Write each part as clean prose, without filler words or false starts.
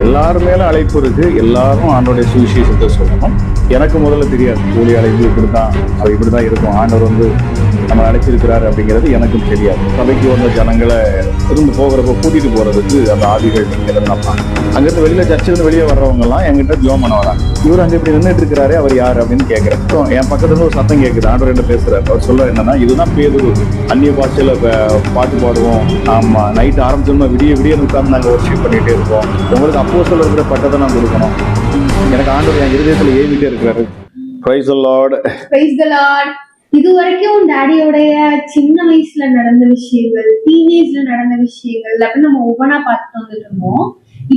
எல்லாரும் மேல அழைப்பு இருக்கு. எல்லாரும் ஆண்டோடைய சுவிசேஷத்தை சொல்லணும். எனக்கு முதல்ல தெரியாது ஊழிய அழைப்பு இப்படித்தான், அது இப்படிதான் இருக்கும், ஆண்டவர் வந்து நம்ம அழைச்சிருக்கிறாரு அப்படிங்கிறது எனக்கும் தெரியாது. சபைக்கு வந்த ஜனங்களை திரும்ப போகிறப்ப கூட்டிட்டு போறதுக்கு அந்த ஆதிகள் நிற்கிறதுனாப்பா. அங்கிருந்து வெளியில சர்ச்சிலிருந்து வெளியே வர்றவங்க எல்லாம் என்கிட்ட ஜோம் பண்ண வராங்க. இவர் அங்க இப்படி நின்றுட்டு இருக்கிறாரு, அவர் யார் அப்படின்னு கேட்கிறேன். என் பக்கத்துல இருந்து ஒரு சத்தம் கேட்குது, ஆண்டவர் என்ன பேசுறாரு. அவர் சொல்ல என்னன்னா, இதுதான் பேதுரு, அந்நிய பாஷையில பாட்டு பாடுவோம், ஆமா நைட் ஆரம்பிச்சோம்னா விடிய விடிய உட்கார்ந்து நாங்கள் ஒர்ஷிப் பண்ணிட்டே இருப்போம், உங்களுக்கு அப்போஸ்தலர் இருக்கிற பட்டத்தை நான் கொடுக்கணும். எனக்கு ஆண்டவர் என் இருதயத்துல ஏவிட்டே இருக்கிறாரு. Praise the Lord. Praise the Lord. இது வரைக்கும் டாடியோடைய சின்ன வயசுல நடந்த விஷயங்கள், டீனேஜ்ல நடந்த விஷயங்கள் அப்படின்னு நம்ம ஒவ்வொன்றா பார்த்துட்டு வந்துட்டு இருந்தோம்.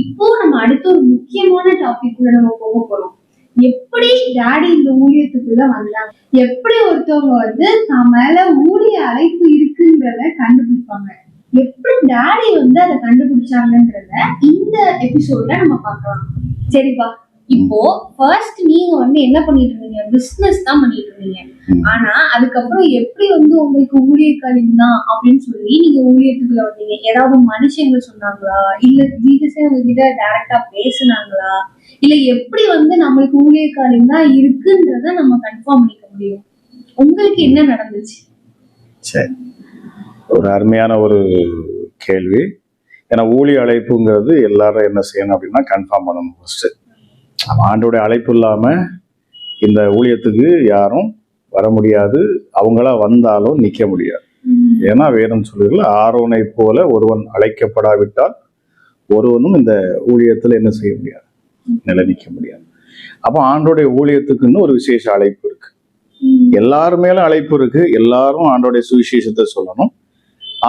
இப்போ நம்ம அடுத்த ஒரு முக்கியமான டாபிக்குள்ள நம்ம போக போறோம். எப்படி டாடி இந்த ஊழியத்துக்குள்ள வந்தாங்க, எப்படி ஒருத்தவங்க வந்து தான் மேல ஊழிய அழைப்பு இருக்குன்றத கண்டுபிடிப்பாங்க, எப்படி டாடி வந்து அதை கண்டுபிடிச்சாங்கன்றத இந்த எபிசோட்ல நம்ம பார்க்கலாம். சரிப்பா, இப்போ ஃபர்ஸ்ட் நீங்க வந்து என்ன பண்ணிட்டு இருந்தீங்க, பிசினஸ் தான் பண்ணிட்டு இருந்தீங்க. ஆனா அதுக்கப்புறம் எப்படி வந்து உங்களுக்கு ஊழியக்காரியம் தான் அப்படின்னு சொல்லி நீங்க ஊழியத்துக்குள்ள வந்தீங்க? ஏதாவது மனுஷங்க சொன்னாங்களா, இல்ல ஜீசஸே உங்ககிட்ட டைரக்டா பேசுனாங்களா, இல்ல எப்படி வந்து நம்மளுக்கு ஊழியக்காரியம் தான் இருக்குன்றத நம்ம கன்ஃபார்ம் பண்ணிக்க முடியும்? உங்களுக்கு என்ன நடந்துச்சு? சரி, ஒரு அருமையான ஒரு கேள்வி. ஏன்னா ஊழிய அழைப்புங்கிறது எல்லாரும் என்ன செய்யணும் அப்படின்னா கன்ஃபார்ம் பண்ணணும். ஃபர்ஸ்ட் ஆண்டோடைய அழைப்பு இல்லாம இந்த ஊழியத்துக்கு யாரும் வர முடியாது, அவங்களா வந்தாலும் நிக்க முடியாது. ஏன்னா வேதம் சொல்லுகிறது, ஆரோனை போல ஒருவன் அழைக்கப்படாவிட்டால் ஒருவனும் இந்த ஊழியத்துல என்ன செய்ய முடியாது, நிலை நிற்க முடியாது. அப்போ ஆண்டோடைய ஊழியத்துக்குன்னு ஒரு விசேஷ அழைப்பு இருக்கு. எல்லாரும் மேல அழைப்பு இருக்கு. எல்லாரும் ஆண்டோடைய சுவிசேஷத்தை சொல்லணும்.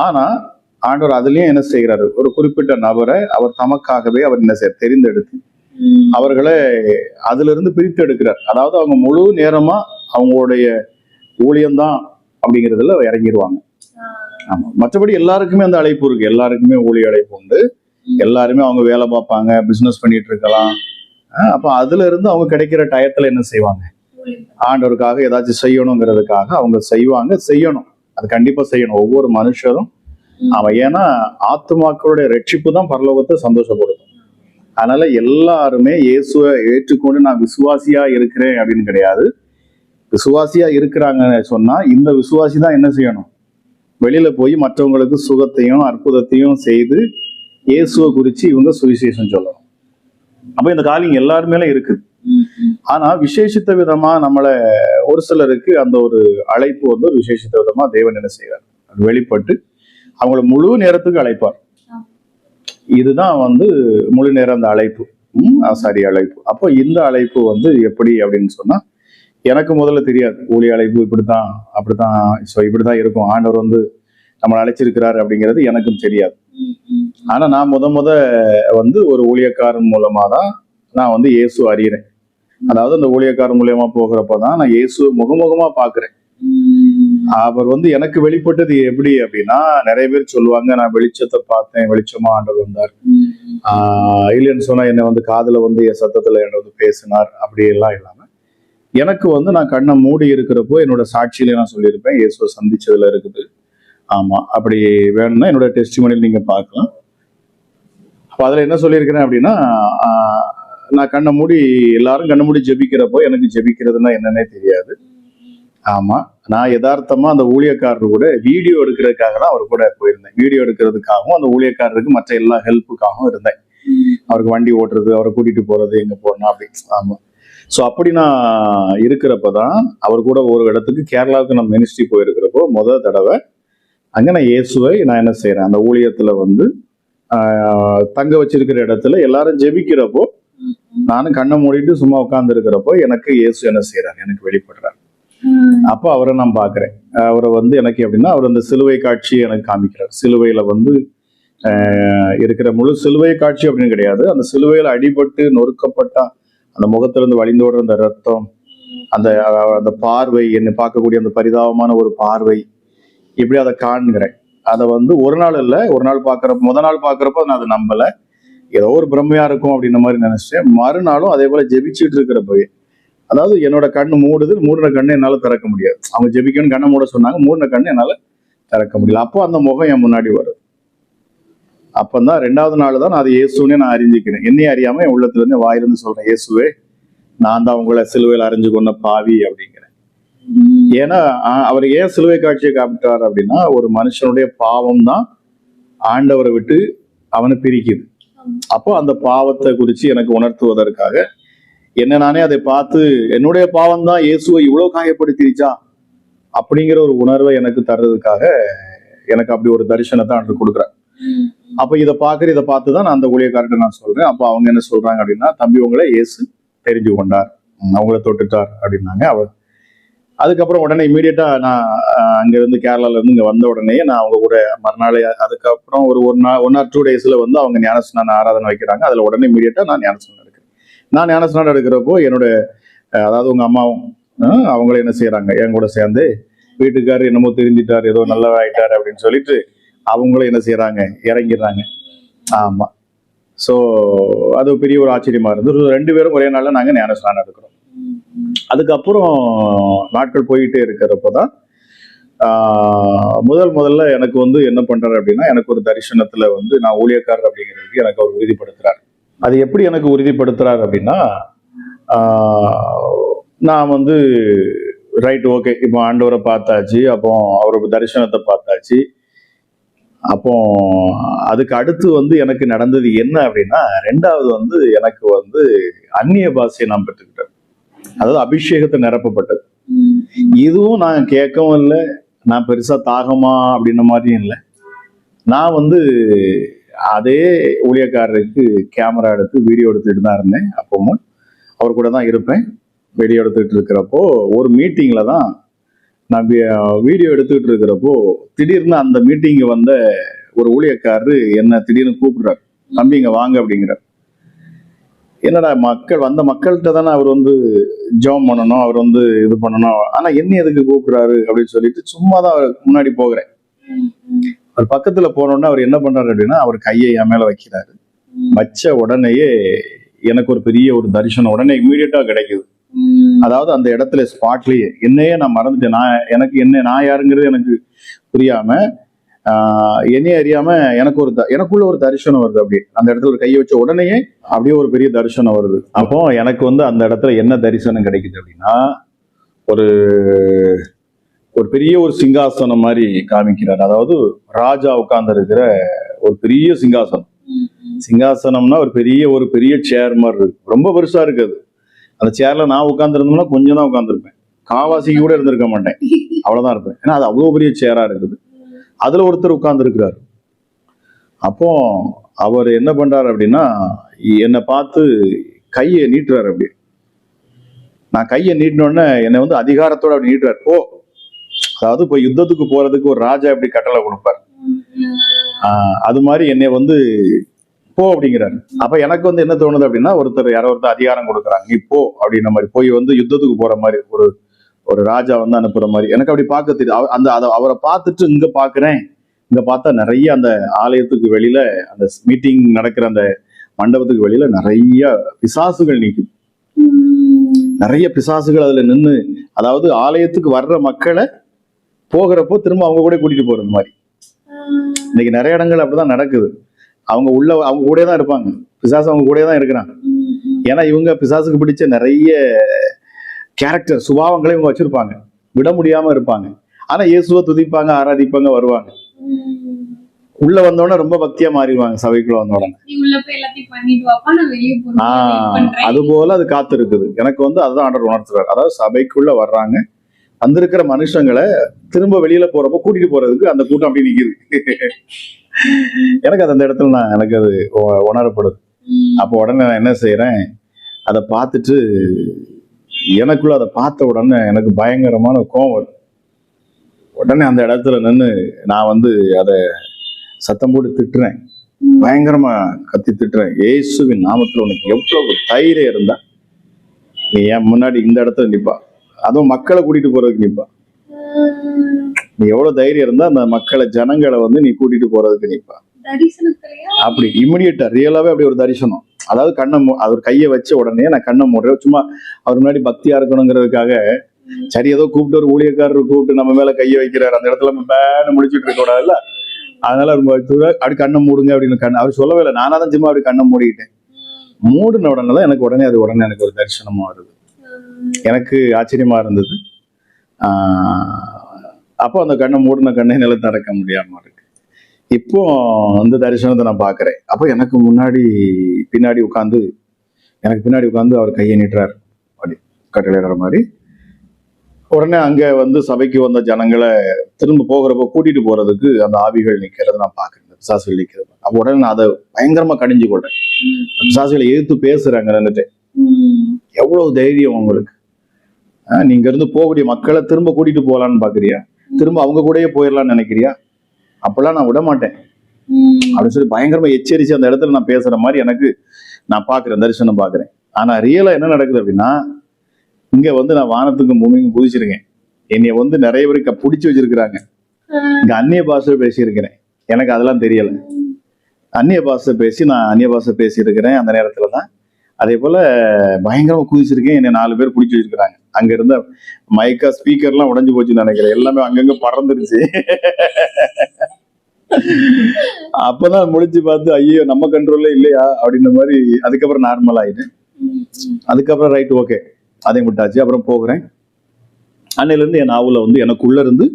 ஆனா ஆண்டவர் அதுலயும் என்ன செய்கிறாரு, ஒரு குறிப்பிட்ட நபரை அவர் தமக்காகவே அவர் என்ன செய்ய தெரிந்தெடுத்து அவர்களை அதுல இருந்து பிரித்து எடுக்கிறார். அதாவது அவங்க முழு நேரமா அவங்களுடைய ஊழியம்தான் அப்படிங்கிறதுல இறங்கிடுவாங்க. ஆமா, மற்றபடி எல்லாருக்குமே அந்த அழைப்பு இருக்கு. எல்லாருக்குமே ஊழிய அழைப்பு உண்டு. எல்லாருமே அவங்க வேலை பார்ப்பாங்க, பிசினஸ் பண்ணிட்டு இருக்கலாம். அப்ப அதுல இருந்து அவங்க கிடைக்கிற டயத்துல என்ன செய்வாங்க, ஆண்டவருக்காக ஏதாச்சும் செய்யணுங்கிறதுக்காக அவங்க செய்யணும். அது கண்டிப்பா செய்யணும் ஒவ்வொரு மனுஷரும். அவன் ஏன்னா ஆத்துமாக்களுடைய ரட்சிப்பு தான் பரலோகத்தை சந்தோஷப்படுத்தும். அதனால எல்லாருமே இயேசுவை ஏற்றுக்கொண்டு நான் விசுவாசியா இருக்கிறேன் அப்படின்னு கிடையாது. விசுவாசியா இருக்கிறாங்கன்னு சொன்னா இந்த விசுவாசி தான் என்ன செய்யணும், வெளியில போய் மற்றவங்களுக்கு சுகத்தையும் அற்புதத்தையும் செய்து இயேசுவை குறிச்சு இவங்க சுவிசேஷம் சொல்லணும். அப்ப இந்த காலிங் எல்லாருமேல இருக்குது. ஆனா விசேஷித்த விதமா நம்மளை ஒரு சிலருக்கு அந்த ஒரு அழைப்பு வந்து ஒரு விசேஷித்த விதமா தேவன் என்ன செய்வார், வெளிப்பட்டு அவங்கள முழு நேரத்துக்கு அழைப்பார். இதுதான் வந்து முழு நேரம் அந்த அழைப்பு, ஆசாரிய அழைப்பு. அப்போ இந்த அழைப்பு வந்து எப்படி அப்படின்னு சொன்னா, எனக்கு முதல்ல தெரியாது ஊழிய அழைப்பு இப்படித்தான் அப்படித்தான் இப்படித்தான் இருக்கும், ஆண்டவர் வந்து நம்மளை அழைச்சிருக்கிறாரு அப்படிங்கிறது எனக்கும் தெரியாது. ஆனா நான் முத வந்து ஒரு ஊழியக்காரன் மூலமா தான் நான் வந்து இயேசு அறிகிறேன். அதாவது அந்த ஊழியக்காரன் மூலியமா போகிறப்பதான் நான் இயேசு முகமுகமா பாக்குறேன். அவர் வந்து எனக்கு வெளிப்பட்டது எப்படி அப்படின்னா, நிறைய பேர் சொல்லுவாங்க நான் வெளிச்சத்தை பார்த்தேன், வெளிச்சமா ஆண்டவர் வந்தார், இல்லைன்னு சொன்னா என்னை வந்து காதுல வந்து என் சத்தத்துல என்ன வந்து பேசினார், அப்படி எல்லாம் இல்லாம எனக்கு வந்து நான் கண்ணை மூடி இருக்கிறப்போ என்னோட சாட்சியில நான் சொல்லியிருப்பேன் இயேசுவை சந்திச்சதுல இருக்குது. ஆமா, அப்படி வேணும்னா என்னோட டெஸ்டிமோனியில் நீங்க பார்க்கலாம். அப்ப அதுல என்ன சொல்லியிருக்கிறேன் அப்படின்னா, நான் கண்ணை மூடி எல்லாரும் கண்ணை மூடி ஜெபிக்கிறப்போ எனக்கு ஜெபிக்கிறதுனா என்னன்னே தெரியாது. ஆமா, நான் யதார்த்தமா அந்த ஊழியக்காரர் கூட வீடியோ எடுக்கிறதுக்காக தான் அவர் கூட போயிருந்தேன். வீடியோ எடுக்கிறதுக்காகவும் அந்த ஊழியக்காரருக்கு மற்ற எல்லா ஹெல்ப்புக்காகவும் இருந்தேன். அவருக்கு வண்டி ஓட்டுறது, அவரை கூட்டிட்டு போறது, எங்க போனா அப்படி. ஆமா, ஸோ அப்படி நான் இருக்கிறப்பதான் அவர் கூட ஒரு இடத்துக்கு கேரளாவுக்கு நான் மினிஸ்ட்ரி போயிருக்கிறப்போ முதல் தடவை அங்க நான் இயேசுவை நான் என்ன செய்யறேன், அந்த ஊழியத்துல வந்து தங்க வச்சிருக்கிற இடத்துல எல்லாரும் ஜெபிக்கிறப்போ நானும் கண்ணை மூடிட்டு சும்மா உட்கார்ந்து இருக்கிறப்போ எனக்கு இயேசு என்ன செய்யறாரு, எனக்கு வெளிப்படுறாரு. அப்போ அவரை நான் பாக்குறேன். அவரை வந்து எனக்கு எப்படின்னா, அவர் அந்த சிலுவை காட்சி எனக்கு காமிக்கிறார். சிலுவையில வந்து இருக்கிற முழு சிலுவை காட்சி அப்படின்னு கிடையாது, அந்த சிலுவையில அடிபட்டு நொறுக்கப்பட்டா அந்த முகத்திலிருந்து வழிந்தோடுற அந்த ரத்தம், அந்த அந்த பார்வை, என்னை பார்க்கக்கூடிய அந்த பரிதாபமான ஒரு பார்வை, இப்படி அதை காண்கிறேன். அதை வந்து ஒரு நாள் இல்லை, ஒரு நாள் பாக்குறப்ப முத நாள் பாக்குறப்ப நான் அதை நம்பல, ஏதோ ஒரு பிரம்மையா இருக்கும் அப்படின்ற மாதிரி நினைச்சிட்டேன். மறுநாளும் அதே போல ஜெபிச்சுட்டு இருக்கிறப்பவே, அதாவது என்னோட கண்ணு மூடுது, மூடின கண்ணு என்னால திறக்க முடியாது. அவங்க ஜெபிக்கணும்னு கண்ணை மூட சொன்னாங்க, மூடின கண்ணு என்னால திறக்க முடியல. அப்போ அந்த முகம் என் முன்னாடி வருது. அப்பந்தான் 2வது நாள் தான் நான் அது இயேசுன்னே நான் அறிஞ்சிக்கிறேன். என்னையே அறியாம என் உள்ளத்துல இருந்து வாயிலிருந்து சொல்றேன், இயேசுவே நான் தான் உங்களை சிலுவையில் அறிஞ்சு கொண்ட பாவி அப்படிங்கிறேன். ஏன்னா அவர் ஏன் சிலுவை காட்சியை காமிட்டார் அப்படின்னா, ஒரு மனுஷனுடைய பாவம் தான் ஆண்டவரை விட்டு அவனை பிரிக்குது. அப்போ அந்த பாவத்தை குறித்து எனக்கு உணர்த்துவதற்காக என்ன நானே அதை பார்த்து என்னுடைய பாவம் தான் இயேசுவை இவ்வளவு காயப்படுத்திருச்சா அப்படிங்கிற ஒரு உணர்வை எனக்கு தர்றதுக்காக எனக்கு அப்படி ஒரு தரிசனத்தை அன்று கொடுக்குறேன். அப்ப இதை பார்த்துதான் நான் அந்த ஊழியக்காரர்கிட்ட நான் சொல்றேன். அப்ப அவங்க என்ன சொல்றாங்க அப்படின்னா, தம்பி உங்களை இயேசு தெரிஞ்சு கொண்டார், அவங்கள தொட்டுட்டார் அப்படின்னாங்க. அதுக்கப்புறம் உடனே இமீடியட்டா நான் அங்க இருந்து கேரளால இருந்து இங்க வந்த உடனே நான் அவங்க கூட மறுநாளே அதுக்கப்புறம் ஒரு 1 or 2 daysல வந்து அவங்க ஞானஸ்நான ஆராதனை வைக்கிறாங்க. அதுல உடனே இமீடியட்டா நான் ஞானஸ்நானம் எடுக்கிறேன். நான் ஞானஸ்நானம் எடுக்கிறப்போ என்னோட அதாவது உங்க அம்மாவும் அவங்களும் என்ன செய்யறாங்க, என் கூட சேர்ந்து வீட்டுக்காரர் என்னமோ தெரிஞ்சிட்டார், ஏதோ நல்லவாயிட்டார் அப்படின்னு சொல்லிட்டு அவங்களும் என்ன செய்யறாங்க, இறங்கிடுறாங்க. ஆமா. ஸோ அது பெரிய ஒரு ஆச்சரியமா இருந்தது. 2 பேரும் ஒரே நாள்ல நாங்க ஞானஸ்நானம் எடுக்கிறோம். அதுக்கப்புறம் நாட்கள் போயிட்டே இருக்கிறப்பதான் முதல்ல எனக்கு வந்து என்ன பண்றாரு அப்படின்னா, எனக்கு ஒரு தரிசனத்துல வந்து நான் ஊழியக்காரர் அப்படிங்கிறதுக்கு எனக்கு அவர் உறுதிப்படுத்துறாரு. அது எப்படி எனக்கு உறுதிப்படுத்துறாரு அப்படின்னா, நான் வந்து ரைட் ஓகே, இப்போ ஆண்டவரை பார்த்தாச்சு, அப்போ அவரோட தரிசனத்தை பார்த்தாச்சு. அப்போ அதுக்கு அடுத்து வந்து எனக்கு நடந்தது என்ன அப்படின்னா, 2வது வந்து எனக்கு வந்து அந்நிய பாஷையை நான் பெற்றுக்கிட்டேன். அதாவது அபிஷேகத்தை நிரப்பப்பட்டது. இதுவும் நான் கேட்கவும் இல்லை, நான் பெருசா தாகமா அப்படின்ன மாதிரியும் இல்லை. நான் வந்து அதே ஊழியக்காரருக்கு கேமரா எடுத்து வீடியோ எடுத்துட்டு தான் இருந்தேன். அப்பவும் அவர் கூட தான் இருப்பேன். வீடியோ எடுத்துட்டு இருக்கிறப்போ ஒரு மீட்டிங்ல தான் நான் வீடியோ எடுத்துக்கிட்டு இருக்கிறப்போ திடீர்னு அந்த மீட்டிங் வந்த ஒரு ஊழியக்காரரு என்ன திடீர்னு கூப்பிடுறாரு, தம்பி இங்க வாங்க அப்படிங்கிறார். என்னடா மக்கள்கிட்ட தானே அவர் வந்து ஜெபம் பண்ணணும், அவர் வந்து இது பண்ணணும், ஆனா என்ன எதுக்கு கூப்பிடுறாரு அப்படின்னு சொல்லிட்டு சும்மா தான் அவர் முன்னாடி போகிறேன். அவர் பக்கத்துல போனோடனே அவர் என்ன பண்றாரு அப்படின்னா, அவர் கையை என் மேல வைக்கிறாரு. வச்ச உடனேயே எனக்கு ஒரு பெரிய ஒரு தரிசனம் உடனே இம்மீடியட்டா கிடைக்குது. அதாவது அந்த இடத்துல ஸ்பாட்லயே என்னையே நான் மறந்துட்டேன். நான் யாருங்கிறது எனக்கு புரியாம என்னையே அறியாம எனக்குள்ள ஒரு தரிசனம் வருது. அப்படியே அந்த இடத்துல ஒரு கையை வச்ச உடனேயே அப்படியே ஒரு பெரிய தரிசனம் வருது. அப்போ எனக்கு வந்து அந்த இடத்துல என்ன தரிசனம் கிடைக்குது அப்படின்னா, ஒரு ஒரு பெரிய ஒரு சிங்காசனம் மாதிரி காமிக்கிறார். அதாவது ராஜா உட்கார்ந்து இருக்கிற ஒரு பெரிய சிங்காசனம்னா ஒரு பெரிய சேர் மாதிரி இருக்கு, ரொம்ப பெருசா இருக்குது. அந்த சேர்ல நான் உட்கார்ந்துருந்தோம்னா கொஞ்சம் தான் உட்காந்துருப்பேன், காவாசிக்கு கூட இருந்திருக்க மாட்டேன், அவ்வளவுதான் இருப்பேன். ஏன்னா அது அவ்வளவு பெரிய சேரா இருக்குது. அதுல ஒருத்தர் உட்கார்ந்து இருக்கிறாரு. அப்போ அவர் என்ன பண்றாரு அப்படின்னா, என்னை பார்த்து கையை நீட்டுறாரு. அப்படி நான் கையை நீட்டினோடனே என்னை வந்து அதிகாரத்தோட அப்படி நீட்டுறாரு. போ, அதாவது இப்போ யுத்தத்துக்கு போறதுக்கு ஒரு ராஜா எப்படி கட்டளை கொடுப்பார், அது மாதிரி என்னை வந்து போ அப்படிங்கிறாரு. அப்ப எனக்கு வந்து என்ன தோணுது அப்படின்னா, யாரோ ஒருத்தர் அதிகாரம் கொடுக்குறாங்க, நீ போ அப்படின்ற மாதிரி, போய் வந்து யுத்தத்துக்கு போற மாதிரி ஒரு ராஜா வந்து அனுப்புற மாதிரி எனக்கு அப்படி பார்க்க தெரியும். அவரை பார்த்துட்டு இங்க பாக்குறேன். இங்க பார்த்தா நிறைய அந்த ஆலயத்துக்கு வெளியில, அந்த மீட்டிங் நடக்கிற அந்த மண்டபத்துக்கு வெளியில நிறைய பிசாசுகள் நிக்குது. நிறைய பிசாசுகள் அதுல நின்று, அதாவது ஆலயத்துக்கு வர்ற மக்களை போகிறப்போ திரும்ப அவங்க கூட கூட்டிட்டு போறது மாதிரி. இன்னைக்கு நிறைய இடங்கள் அப்படிதான் நடக்குது. அவங்க கூட தான் இருப்பாங்க, பிசாசு அவங்க கூட தான் இருக்கிறாங்க. ஏன்னா இவங்க பிசாசுக்கு பிடிச்ச நிறைய கேரக்டர் சுபாவங்களை இவங்க வச்சிருப்பாங்க, விட முடியாம இருப்பாங்க. ஆனா இயேசுவை துதிப்பாங்க, ஆராதிப்பாங்க, வருவாங்க. உள்ள வந்தோடனே ரொம்ப பக்தியா மாறிடுவாங்க. சபைக்குள்ள வந்த உடனே அது போல அது காத்து இருக்குது. எனக்கு வந்து அதுதான் ஆண்டவர் உணர்த்துறாரு. அதாவது சபைக்குள்ள வர்றாங்க, வந்திருக்கிற மனுஷங்களை திரும்ப வெளியில போறப்போ கூட்டிட்டு போறதுக்கு அந்த கூட்டம் அப்படி நிக்குது. எனக்கு அது அந்த இடத்துல எனக்கு அது உணரப்படுது. அப்போ உடனே நான் என்ன செய்யறேன், அதை பார்த்துட்டு எனக்குள்ள அதை பார்த்த உடனே எனக்கு பயங்கரமான கோபம் வரும். உடனே அந்த இடத்துல நின்று நான் வந்து அதை சத்தம் போட்டு திட்டுறேன், பயங்கரமா கத்தி திட்டுறேன். இயேசுவின் நாமத்துல உனக்கு எவ்வளவு தைரியம் இருந்தா நீ என் முன்னாடி இந்த இடத்துல நிப்பா, அதுவும் மக்களை கூட்டிட்டு போறதுக்கு நிப்பா. நீ எவ்வளவு தைரியம் இருந்தா அந்த மக்களை ஜனங்களை வந்து நீ கூட்டிட்டு போறதுக்கு நிப்பா. அப்படி இமிடியேட்டா ரியலாவே அப்படி ஒரு தரிசனம். அதாவது அவர் கையை வச்ச உடனே நான் கண்ணை மூடுறேன். சும்மா அவர் முன்னாடி பக்தியா இருக்கணுங்கிறதுக்காக, சரி ஏதோ கூப்பிட்டு ஒரு ஊழியக்காரர் கூப்பிட்டு நம்ம மேல கையை வைக்கிறாரு, அந்த இடத்துல நம்ம பேன்னு முடிச்சுட்டு இருக்க கூடாதுல்ல. அதனால ரொம்ப அப்படி கண்ணை மூடுங்க அப்படின்னு அவர் சொல்லவே இல்லை. நானா தான் சும்மா அப்படி கண்ணை மூடிக்கிட்டேன். மூடின உடனே தான் எனக்கு உடனே எனக்கு ஒரு தரிசனமா வருது. எனக்கு ஆச்சரியமா இருந்தது. அப்போ அந்த கண்ணை மூடின கண்ணை நிலத்தை அடக்க முடியாம இருக்கு. இப்போ அந்த தரிசனத்தை நான் பார்க்குறேன். அப்போ எனக்கு பின்னாடி உட்காந்து அவர் கையை நீட்டுறாரு, அப்படி கட்டளையிடுற மாதிரி. உடனே அங்க சபைக்கு வந்த ஜனங்களை திரும்ப போகிறப்ப கூட்டிட்டு போறதுக்கு அந்த ஆவிகள் நிக்கிறது நான் பாக்குறேன், பிசாசுகள் நிக்கிறது. அப்போ உடனே நான் அதை பயங்கரமா கடிஞ்சு கொள்றேன். பிசாசுகளை எதிர்த்து பேசுறாங்க இருந்துட்டு. எவ்வளவு தைரியம் உங்களுக்கு! நீங்க இருந்து போகக்கூடிய மக்களை திரும்ப கூட்டிட்டு போகலான்னு பாக்குறியா? திரும்ப அவங்க கூடயே போயிடலாம்னு நினைக்கிறியா? அப்பெல்லாம் நான் விட மாட்டேன் அப்படின்னு சொல்லி பயங்கரமா எச்சரிச்சு அந்த இடத்துல நான் பேசுற மாதிரி நான் பாக்குறேன், தரிசனம் பாக்குறேன். ஆனா ரியலா என்ன நடக்குது அப்படின்னா, இங்க நான் வானத்துக்கும் பூமிக்கும் குதிச்சிருக்கேன். என்னைய நிறைய பேருக்கு பிடிச்சி வச்சிருக்கிறாங்க. இங்க அந்நிய பாஷை பேசியிருக்கிறேன், எனக்கு அதெல்லாம் தெரியல. அந்நிய பாஷை பேசியிருக்கிறேன் அந்த நேரத்துலதான். அதே போல பயங்கரமா குதிச்சிருக்கேன். என்னை 4 பேர் பிடிச்சி வச்சிருக்கிறாங்க. அங்க இருந்த மைக்கா ஸ்பீக்கர் எல்லாம் உடைஞ்சு போச்சுன்னு நினைக்கிறேன். எல்லாமே அங்கங்க பறந்துருச்சு. அப்பதான் முடிச்சு பார்த்து, ஐயோ நம்ம கண்ட்ரோல்ல இல்லையா அப்படின்ற மாதிரி. அதுக்கப்புறம் நார்மல் ஆயிட்டேன். அதுக்கப்புறம் ரைட், ஓகே, அதையும் விட்டாச்சு. அப்புறம் போகிறேன். அன்னையில இருந்து என் நாவல எனக்குள்ள இருந்து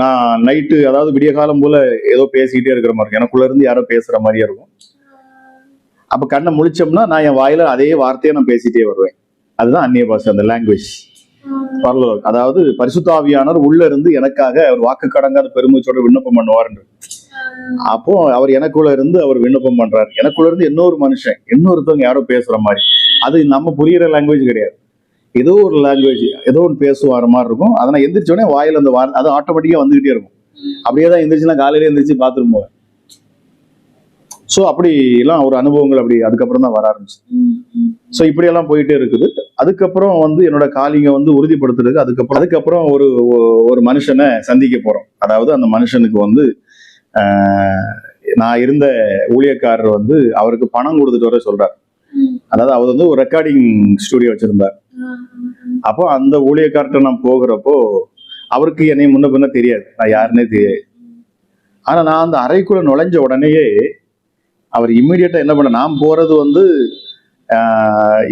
நான் நைட்டு, அதாவது விடிய காலம் போல ஏதோ பேசிக்கிட்டே இருக்கிற மாதிரி, எனக்குள்ள இருந்து யாரோ பேசுற மாதிரியே இருக்கும். அப்ப கண்ணை முழிச்சோம்னா நான் என் வாயில அதே வார்த்தையை நான் பேசிட்டே வருவேன். அதுதான் அந்நிய பாஷை, அந்த லாங்குவேஜ். பரலோகம், அதாவது பரிசுத்த ஆவியானவர் உள்ள இருந்து எனக்காக அவர் வாக்கு கடங்காத பெருமூச்சோட விண்ணப்பம் பண்ணுவார். அப்போ அவர் எனக்குள்ள இருந்து அவர் விண்ணப்பம் பண்றாரு. எனக்குள்ள இருந்து இன்னொரு மனுஷன், இன்னொருத்தவங்க யாரோ பேசுற மாதிரி. அது நம்ம புரியுற லாங்குவேஜ் கிடையாது, ஏதோ ஒரு லாங்குவேஜ், ஏதோ ஒன்று பேசுவார மாதிரி இருக்கும். அதை நான் எந்திரிச்சோடனே வாயில அந்த அது ஆட்டோமேட்டிக்கா வந்துகிட்டே இருக்கும். அப்படியே தான் எந்திரிச்சுன்னா காலையில எந்திரிச்சு பாத்ரூம் போவேன். ஸோ அப்படி எல்லாம் ஒரு அனுபவங்கள் அப்படி அதுக்கப்புறம் தான் வர ஆரம்பிச்சு. ஸோ இப்படியெல்லாம் போயிட்டே இருக்குது. அதுக்கப்புறம் என்னோட காலிங்க உறுதிப்படுத்துறதுக்கு அதுக்கப்புறம் ஒரு மனுஷனை சந்திக்க போறோம். அதாவது அந்த மனுஷனுக்கு நான் இருந்த ஊழியக்காரர் அவருக்கு பணம் கொடுத்துட்டு வர சொல்றார். அதாவது அவர் ஒரு ரெக்கார்டிங் ஸ்டுடியோ வச்சிருந்தார். அப்போ அந்த ஊழியக்கார்ட்ட நான் போகிறப்போ அவருக்கு என்னை முன்ன பின்ன தெரியாது, நான் யாருன்னே தெரியாது. ஆனா நான் அந்த அறைக்குள்ள நுழைஞ்ச உடனேயே அவர் இம்மிடியட்டா என்ன பண்ண, நான் போறது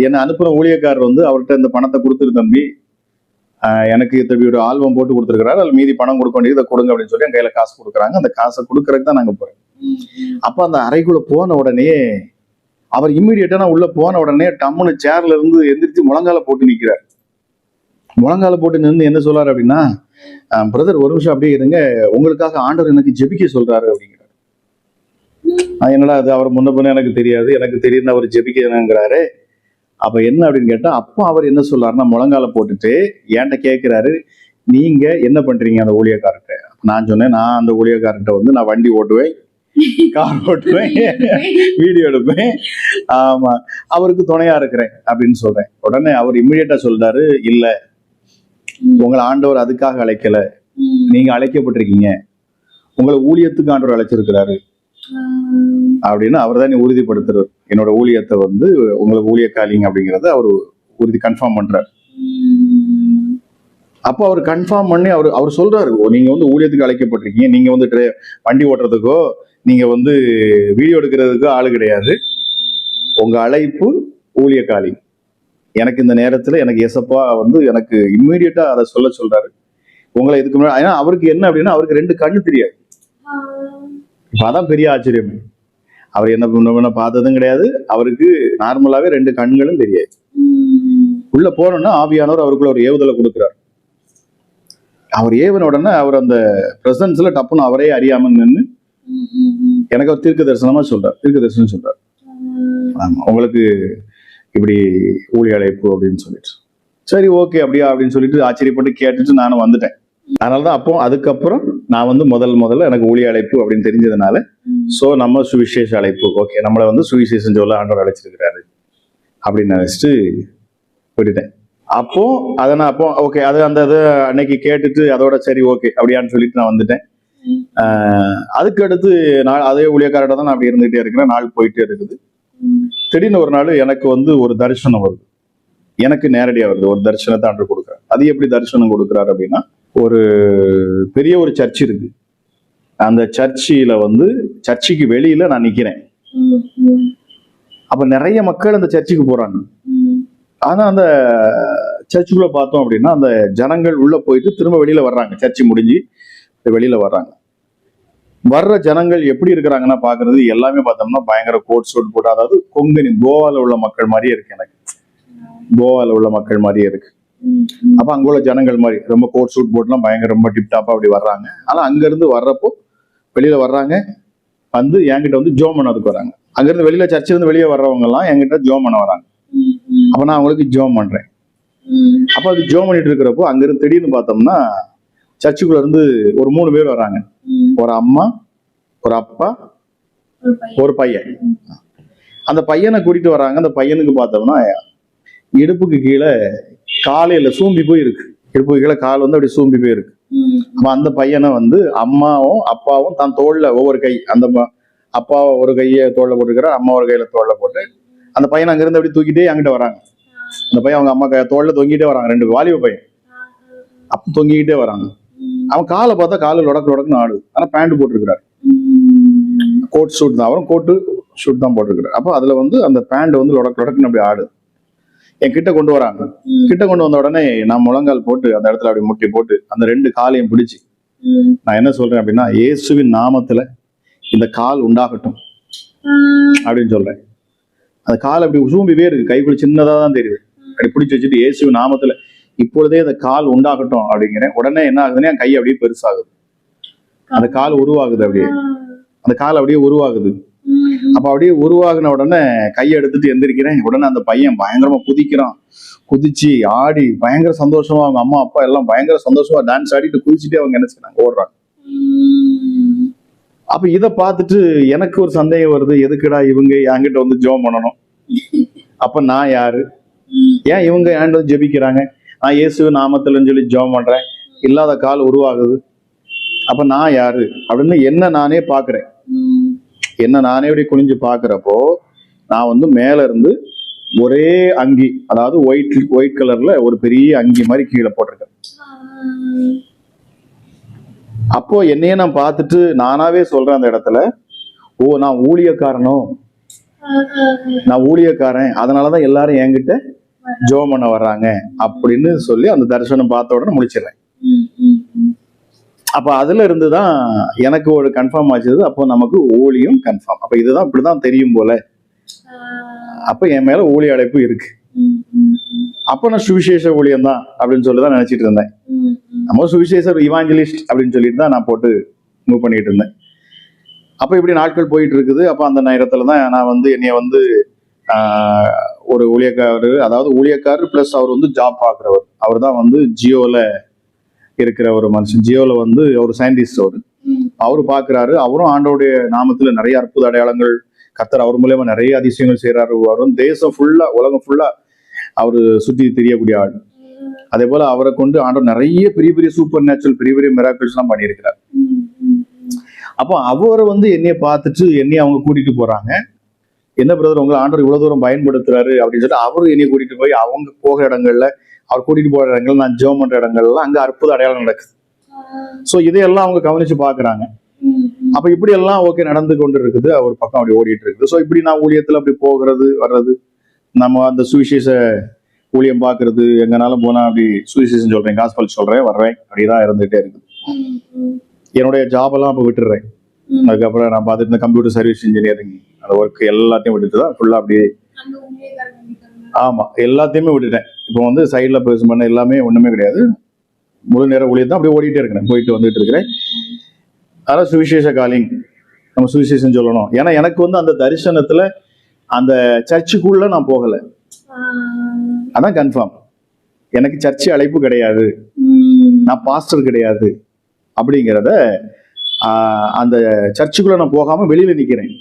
என்னை அனுப்புற ஊழியக்காரர் அவர்கிட்ட இந்த பணத்தை கொடுத்துரு தம்பி, எனக்கு தம்பி ஒரு ஆல்பம் போட்டு கொடுத்துருக்கிறாரு, அதில் மீதி பணம் கொடுக்க வேண்டியது, இதை கொடுங்க அப்படின்னு சொல்லி என் கையில காசு கொடுக்குறாங்க. அந்த காசை கொடுக்கறதுக்கு தான் நாங்க போறோம். அப்ப அந்த அறைக்குள்ள போன உடனே அவர் இம்மிடியட்டா நான் உள்ள போன உடனே டம்முன்னு சேர்ல இருந்து எந்திரிச்சு முழங்கால போட்டு நிக்கிறார். முழங்கால போட்டு நின்று என்ன சொல்றாரு அப்படின்னா, பிரதர் ஒரு நிமிஷம் அப்படியே இருங்க, உங்களுக்காக ஆண்டவர் எனக்கு ஜெபிக்க சொல்றாரு அப்படிங்கிறாரு. என்னடா அது, அவர் முன்ன பின்ன எனக்கு தெரியாது, எனக்கு தெரியுது அவர் ஜெபிக்கிறாரு. அப்ப என்ன அப்படின்னு கேட்டா, அப்போ அவர் என்ன சொல்றாருன்னா, முழங்கால போட்டுட்டு என்கிட்ட கேட்கிறாரு, நீங்க என்ன பண்றீங்க அந்த ஊழியக்காரர்கிட்ட? நான் சொன்னேன், நான் அந்த ஊழியக்காரர்கிட்ட நான் வண்டி ஓட்டுவேன், கார் ஓட்டுவேன், வீடியோ எடுப்பேன், ஆமா, அவருக்கு துணையா இருக்கிறேன் அப்படின்னு சொல்றேன். உடனே அவர் இம்மிடியட்டா சொல்றாரு, இல்ல, உங்களை ஆண்டவர் அதுக்காக அழைக்கல, நீங்க அழைக்கப்பட்டிருக்கீங்க, உங்களை ஊழியத்துக்கு ஆண்டவர் அழைச்சிருக்கிறாரு அப்படின்னு அவர் தான் உறுதிப்படுத்துறாரு. என்னோட ஊழியத்தை உங்களுக்கு ஊழியக்காலிங்க அப்படிங்கறத அவர் கன்ஃபார்ம் பண்றாரு. அப்போ அவர் கன்ஃபார்ம் பண்ணி அவர் சொல்றாரு, நீங்க ஊழியத்துக்கு அழைக்கப்பட்டிருக்கீங்க, நீங்க வண்டி ஓட்டுறதுக்கோ நீங்க வீடியோ எடுக்கிறதுக்கோ ஆளு கிடையாது, உங்க அழைப்பு ஊழியக்காலி. எனக்கு இந்த நேரத்துல எனக்கு ஏசப்பா எனக்கு இம்மீடியட்டா அதை சொல்றாரு. உங்களை இதுக்கு முன்னாடி, ஏன்னா அவருக்கு என்ன அப்படின்னா, அவருக்கு 2 கண்ணு தெரியாது. இப்ப அதான் பெரிய ஆச்சரியம். அவர் என்ன பண்ண பார்த்ததும் கிடையாது, அவருக்கு நார்மலாவே 2 கண்களும் தெரியாது. உள்ள போனோம்னா ஆவியானவர் அவருக்குள்ள ஒரு ஏவுதலை கொடுக்கிறார். அவர் ஏவன உடனே அவர் அந்த பிரசன்ஸ்ல டப்புன்னு அவரே அறியாம நின்று எனக்கு அவர் தீர்க்க தரிசனம் சொல்றார். ஆமா, உங்களுக்கு இப்படி ஊழிய அழைப்பு அப்படின்னு சொல்லிட்டு, சரி ஓகே அப்படியா அப்படின்னு சொல்லிட்டு ஆச்சரியப்பட்டு கேட்டுட்டு நானும் வந்துட்டேன். அதனாலதான் அப்போ அதுக்கப்புறம் நான் முதல்ல எனக்கு ஊழிய அழைப்பு அப்படின்னு தெரிஞ்சதுனால, சோ நம்ம சுவிசேஷ அழைப்பு, ஓகே, நம்மளை சுவிசேஷம் சொல்ல ஆண்டவர் அழைச்சிருக்கிறாரு அப்படின்னு நினைச்சிட்டு விட்டுட்டேன். அப்போ அதை நான் ஓகே, அது அந்த இது அன்னைக்கு கேட்டுட்டு அதோட சரி ஓகே அப்படியான்னு சொல்லிட்டு நான் வந்துட்டேன். அதுக்கு அடுத்து அதே ஊழியக்காரட தான் நான் அப்படி இருந்துகிட்டே இருக்கிறேன். நாள் போயிட்டே இருக்குது. திடீர்னு ஒரு நாள் எனக்கு ஒரு தரிசனம் வருது, எனக்கு நேரடியா வருது. ஒரு தரிசனத்தை ஆண்டவர் கொடுக்குறாரு. அது எப்படி தரிசனம் கொடுக்குறாரு அப்படின்னா, ஒரு பெரிய ஒரு சர்ச் இருக்கு, அந்த சர்ச்சுக்கு வெளியில நான் நிக்கிறேன். அப்ப நிறைய மக்கள் அந்த சர்ச்சுக்கு போறாங்க. ஆனா அந்த சர்ச்சுக்குள்ள பார்த்தோம் அப்படின்னா அந்த ஜனங்கள் உள்ள போயிட்டு திரும்ப வெளியில வர்றாங்க. சர்ச்சு முடிஞ்சு வெளியில வர்றாங்க. வர்ற ஜனங்கள் எப்படி இருக்கிறாங்கன்னா பாக்குறது எல்லாமே பார்த்தோம்னா பயங்கர கோட் சூட் போட்டு, அதாவது கொங்கனி கோவால உள்ள மக்கள் மாதிரியே இருக்கு. எனக்கு கோவால உள்ள மக்கள் மாதிரியே இருக்கு. அப்ப அங்க உள்ள ஜனங்கள் மாதிரி ரொம்ப கோட் சூட் போட்டுலாம் பயங்கர ரொம்ப டிப்டாப்பா அப்படி வர்றாங்க. ஆனா அங்க இருந்து வர்றப்போ வெளியில வர்றாங்க, வந்து என்கிட்ட வந்து ஜோம் பண்ணதுக்கு வராங்க. அங்க இருந்து வெளியில சர்ச்சில் இருந்து வெளியே வர்றவங்க எல்லாம் என்கிட்ட ஜோம் பண்ண வராங்க. அப்ப நான் அவங்களுக்கு ஜோம் பண்றேன். அப்ப அது ஜோம் பண்ணிட்டு இருக்கிறப்போ அங்க இருந்து திடீர்னு பார்த்தோம்னா சர்ச்சுக்குள்ள இருந்து ஒரு 3 பேர் வராங்க. ஒரு அம்மா, ஒரு அப்பா, ஒரு பையன். அந்த பையனை கூட்டிட்டு வராங்க. அந்த பையனுக்கு பார்த்தோம்னா இடுப்புக்கு கீழே காலையில சூம்பி போய் இருக்கு. இடுப்புக்கு கீழே கால் வந்து அப்படி சூம்பி போய் இருக்கு. அப்ப அந்த பையனை வந்து அம்மாவும் அப்பாவும் தான் தோல்ல ஒவ்வொரு கை, அந்த அப்பா ஒரு கையை தோல்ல போட்டுக்கிறார், அம்மா ஒரு கையில தோல்ல போட்டு அந்த பையனை அங்கிருந்து அப்படி தூக்கிட்டே அங்கிட்ட வராங்க. அந்த பையன் அவங்க அம்மா தோல்ல தொங்கிட்டே வராங்க. 2 வாலிப பையன் அப்ப தொங்கிக்கிட்டே வராங்க. அவன் காலை பார்த்தா காலு லொடக்குன்னு ஆடுது. ஆனா பேண்ட் போட்டிருக்கிறாரு, கோட் ஷூட் தான். அவரும் கோட்டு ஷூட் தான் போட்டிருக்கிறார். அப்போ அதுல வந்து அந்த பேண்ட் வந்து லொடக்குன்னு அப்படி ஆடுது. என் கிட்ட கொண்டு வராங்க. கிட்ட கொண்டு வந்த உடனே நான் முழங்கால் போட்டு அந்த இடத்துல அப்படி முட்டி போட்டு அந்த 2 காலையும் பிடிச்சு நான் என்ன சொல்றேன் அப்படின்னா, இயேசுவின் நாமத்துல இந்த கால் உண்டாகட்டும் அப்படின்னு சொல்றேன். அந்த கால் அப்படி சூம்பிவே இருக்கு, கைக்குள்ள சின்னதா தான் தெரியுது. அப்படி பிடிச்சி வச்சுட்டு இயேசுவின் நாமத்துல இப்பொழுதே அந்த கால் உண்டாகட்டும் அப்படிங்கிறேன். உடனே என்ன ஆகுதுன்னா என் கை அப்படியே பெருசாகுது. அந்த கால் உருவாகுது. அப்படியே அந்த கால் அப்படியே உருவாகுது. அப்ப அப்படியே உருவாகின உடனே கையை எடுத்துட்டு எந்திரிக்கிறேன். உடனே அந்த பையன் பயங்கரமா குதிக்கிறான். குதிச்சு ஆடி பயங்கர சந்தோஷமா அவங்க அம்மா அப்பா எல்லாம் பயங்கர சந்தோஷமா டான்ஸ் ஆடிட்டு குதிச்சுட்டே அவங்க என்ன செய்றாங்க, ஓடுறாங்க. அப்ப இதை பார்த்துட்டு எனக்கு ஒரு சந்தேகம் வருது, எதுக்குடா இவங்க என்கிட்ட வந்து ஜெபம் பண்ணணும்? அப்ப நான் யாரு? ஏன் இவங்க என்கிட்ட வந்து ஜெபிக்கிறாங்க? நான் இயேசு நாமத்துலன்னு சொல்லி ஜெபம் பண்றேன், இல்லாத கால் உருவாகுது. அப்ப நான் யாரு அப்படின்னு என்ன நானே பாக்குறேன். என்ன நானே இப்படி குனிஞ்சு பாக்குறப்போ நான் வந்து மேல இருந்து ஒரே அங்கி, அதாவது ஒயிட் கலர்ல ஒரு பெரிய அங்கி மாதிரி கீழே போட்டிருக்கேன். அப்போ என்னையே நான் பார்த்துட்டு நானாவே சொல்றேன் அந்த இடத்துல, ஓ நான் ஊழியக்காரனோ, நான் ஊழியக்காரன், அதனாலதான் எல்லாரும் என்கிட்ட ஜெபம் பண்ண வர்றாங்க அப்படின்னு சொல்லி அந்த தரிசனம் பார்த்த உடனே முடிச்சிடுறேன். அப்ப அதுல இருந்துதான் எனக்கு ஒரு கன்ஃபார்ம் ஆச்சது. அப்போ நமக்கு ஊழியம் கன்ஃபார்ம். அப்ப இதுதான் இப்படிதான் தெரியும் போல. அப்ப என் மேல ஊழிய அழைப்பு இருக்கு. அப்ப நான் சுவிசேஷ ஊழியம் தான் அப்படின்னு சொல்லிதான் நினைச்சிட்டு இருந்தேன். நம்ம சுவிசேஷ இவாஞ்சலிஸ்ட் அப்படின்னு சொல்லிட்டு தான் நான் போட்டு மூவ் பண்ணிட்டு இருந்தேன். அப்ப இப்படி நாட்கள் போயிட்டு இருக்குது. அப்ப அந்த நேரத்துலதான் நான் வந்து என்னைய வந்து ஒரு ஊழியக்காரர், அதாவது ஊழியக்காரர் பிளஸ் அவர் வந்து ஜாப் பாக்குறவர். அவர் தான் வந்து ஜியோல இருக்கிற ஒரு மனுஷன். ஜியோல வந்து ஒரு சயின்டிஸ்ட். அவரு பாக்குறாரு. அவரும் ஆண்டோடைய நாமத்துல நிறைய அற்புத அடையாளங்கள் கர்த்தர் அவர் மூலமா நிறைய அதிசயங்கள் செய்யறாரு. வரும் தேசம் ஃபுல்லா, உலகம் ஃபுல்லா அவரு சுற்றி தெரியக்கூடிய ஆள். அதே போல அவரை கொண்டு ஆண்டவர் நிறைய பெரிய பெரிய சூப்பர் நேச்சுரல் பெரிய பெரிய மிராக்கிள்ஸ் எல்லாம் பண்ணியிருக்கிறார். அப்போ அவரை வந்து என்னைய பார்த்துட்டு என்னைய அவங்க கூட்டிட்டு போறாங்க. என்ன பிரதர் உங்களை ஆண்டவர் இவ்வளவு தூரம் பயன்படுத்துறாரு அப்படின்னு சொல்லிட்டு அவரு என்னைய கூட்டிட்டு போய் அவங்க போக இடங்கள்ல, அவர் கூட்டிட்டு போற இடங்கள், நான் ஜெபம் பண்ற இடங்கள்லாம் அங்க அற்புத அடையாளம் நடக்குது. சோ இதையெல்லாம் அவங்க கவனிச்சு பாக்குறாங்க. அப்ப இப்படி எல்லாம் ஓகே நடந்து கொண்டு இருக்குது. ஒரு பக்கம் அப்படி ஓடிட்டு இருக்குது. சோ இப்படி நான் ஊழியத்துல அப்படி போகிறது வர்றது, நம்ம அந்த சுவிசேஷ ஊழியம் பாக்குறது, எங்கனாலும் போனா அப்படி சுவிசேஷம் சொல்றேன், காஸ்பல் சொல்றேன், வர்றேன், அப்படிதான் இருந்துகிட்டே இருக்குது. என்னுடைய ஜாப் எல்லாம் அப்ப விட்டுறேன். அதுக்கப்புறம் நான் பார்த்துட்டு இருந்த கம்ப்யூட்டர் சர்வீஸ் இன்ஜினியரிங் அந்த ஒர்க் எல்லாத்தையும் விட்டுட்டு தான் ஃபுல்லா அப்படியே, ஆமா எல்லாத்தையுமே விட்டுட்டேன். இப்போ வந்து சைட்ல பேச பண்ண எல்லாமே ஒண்ணுமே கிடையாது. முழு நேர ஊழியம் தான் அப்படியே ஓடிட்டே இருக்கிறேன், போயிட்டு வந்துட்டு இருக்கிறேன். அதான் சுவிசேஷ காலிங், நம்ம சுவிசேஷம் சொல்லணும். ஏன்னா எனக்கு வந்து அந்த தரிசனத்துல அந்த சர்ச்சுக்குள்ள நான் போகல, அதான் கன்ஃபார்ம். எனக்கு சர்ச்சு அழைப்பு கிடையாது, நான் பாஸ்டர் கிடையாது அப்படிங்கிறத அந்த சர்ச்சுக்குள்ள நான் போகாம வெளியில நிக்கிறேன்.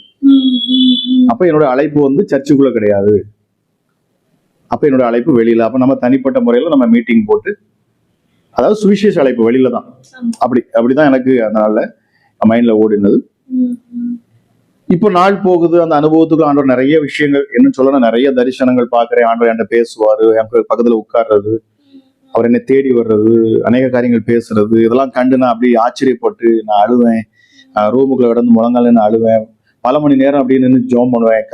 அப்ப என்னோட அழைப்பு வந்து சர்ச்சுக்குள்ள கிடையாது, அப்ப என்னோட அழைப்பு வெளியில. அப்ப நம்ம தனிப்பட்ட முறையில நம்ம மீட்டிங் போட்டு, அதாவது சுவிசேஷ அழைப்பு வெளியில தான். அப்படிதான் எனக்கு அதனால மைண்ட்ல ஓடினது. இப்போ நாள் போகுது, அந்த அனுபவத்துக்கு ஆண்டவர் நிறைய விஷயங்கள் என்ன சொல்லணும், நிறைய தரிசனங்கள் பாக்குறேன். ஆண்டவர் என்கிட்ட பேசுவாரு, எனக்கு பக்கத்துல உட்கார்றது, அவர் என்னை தேடி வர்றது, அநேக காரியங்கள் பேசுறது, இதெல்லாம் கண்டு நான் அப்படி ஆச்சரியப்பட்டு நான் அழுவேன். ரூமுக்குள்ள கிடந்து முழங்கால் நின்று அழுவேன். பல மணி நேரம் அப்படியே நின்று ஜோம் பண்ணுவேன்.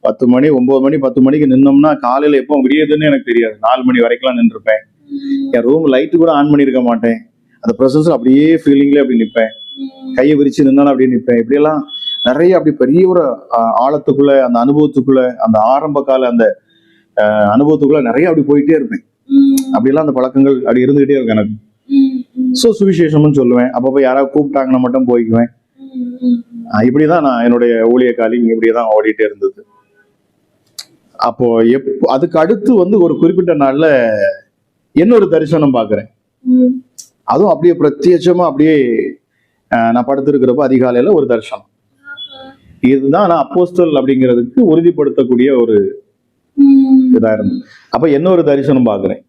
10 மணி 9 மணி 10 மணிக்கு நின்னோம்னா காலையில எப்போ விடியதுன்னு எனக்கு தெரியாது. 4 மணி வரைக்கும்லாம் நின்றுருப்பேன். என் ரூம் லைட்டு கூட ஆன் பண்ணியிருக்க மாட்டேன். அந்த ப்ரொசஸ் அப்படியே ஃபீலிங்லேயே அப்படி நிற்பேன். கையை விரிச்சு நின்னாலும் அப்படியே நிற்பேன். இப்படியெல்லாம் நிறைய அப்படி பெரிய ஒரு ஆழத்துக்குள்ள, அந்த அனுபவத்துக்குள்ள, அந்த ஆரம்ப கால அந்த அனுபவத்துக்குள்ள நிறைய அப்படி போயிட்டே இருப்பேன். அப்படியெல்லாம் அந்த பழக்கங்கள் அப்படி இருந்துகிட்டே இருக்கும் எனக்கு. ஸோ சுவிசேஷம்னு சொல்லுவேன். அப்பப்போ யாராவது கூப்பிட்டாங்கன்னா மட்டும் போய்க்குவேன். இப்படிதான் நான் என்னுடைய ஊழிய காலிங் இப்படியேதான் ஓடிட்டே இருந்தது. அப்போ அதுக்கு அடுத்து வந்து ஒரு குறிப்பிட்ட நாள்ல இன்னொரு தரிசனம் பாக்குறேன். அதுவும் அப்படியே பிரத்யட்சமா அப்படியே நான் படுத்திருக்கிறப்ப அதிகாலையில ஒரு தரிசனம். இதுதான் நான் அப்போஸ்தல் அப்படிங்கிறதுக்கு உறுதிப்படுத்தக்கூடிய ஒரு இதா இருந்தது. அப்ப இன்னொரு தரிசனம் பாக்குறேன்.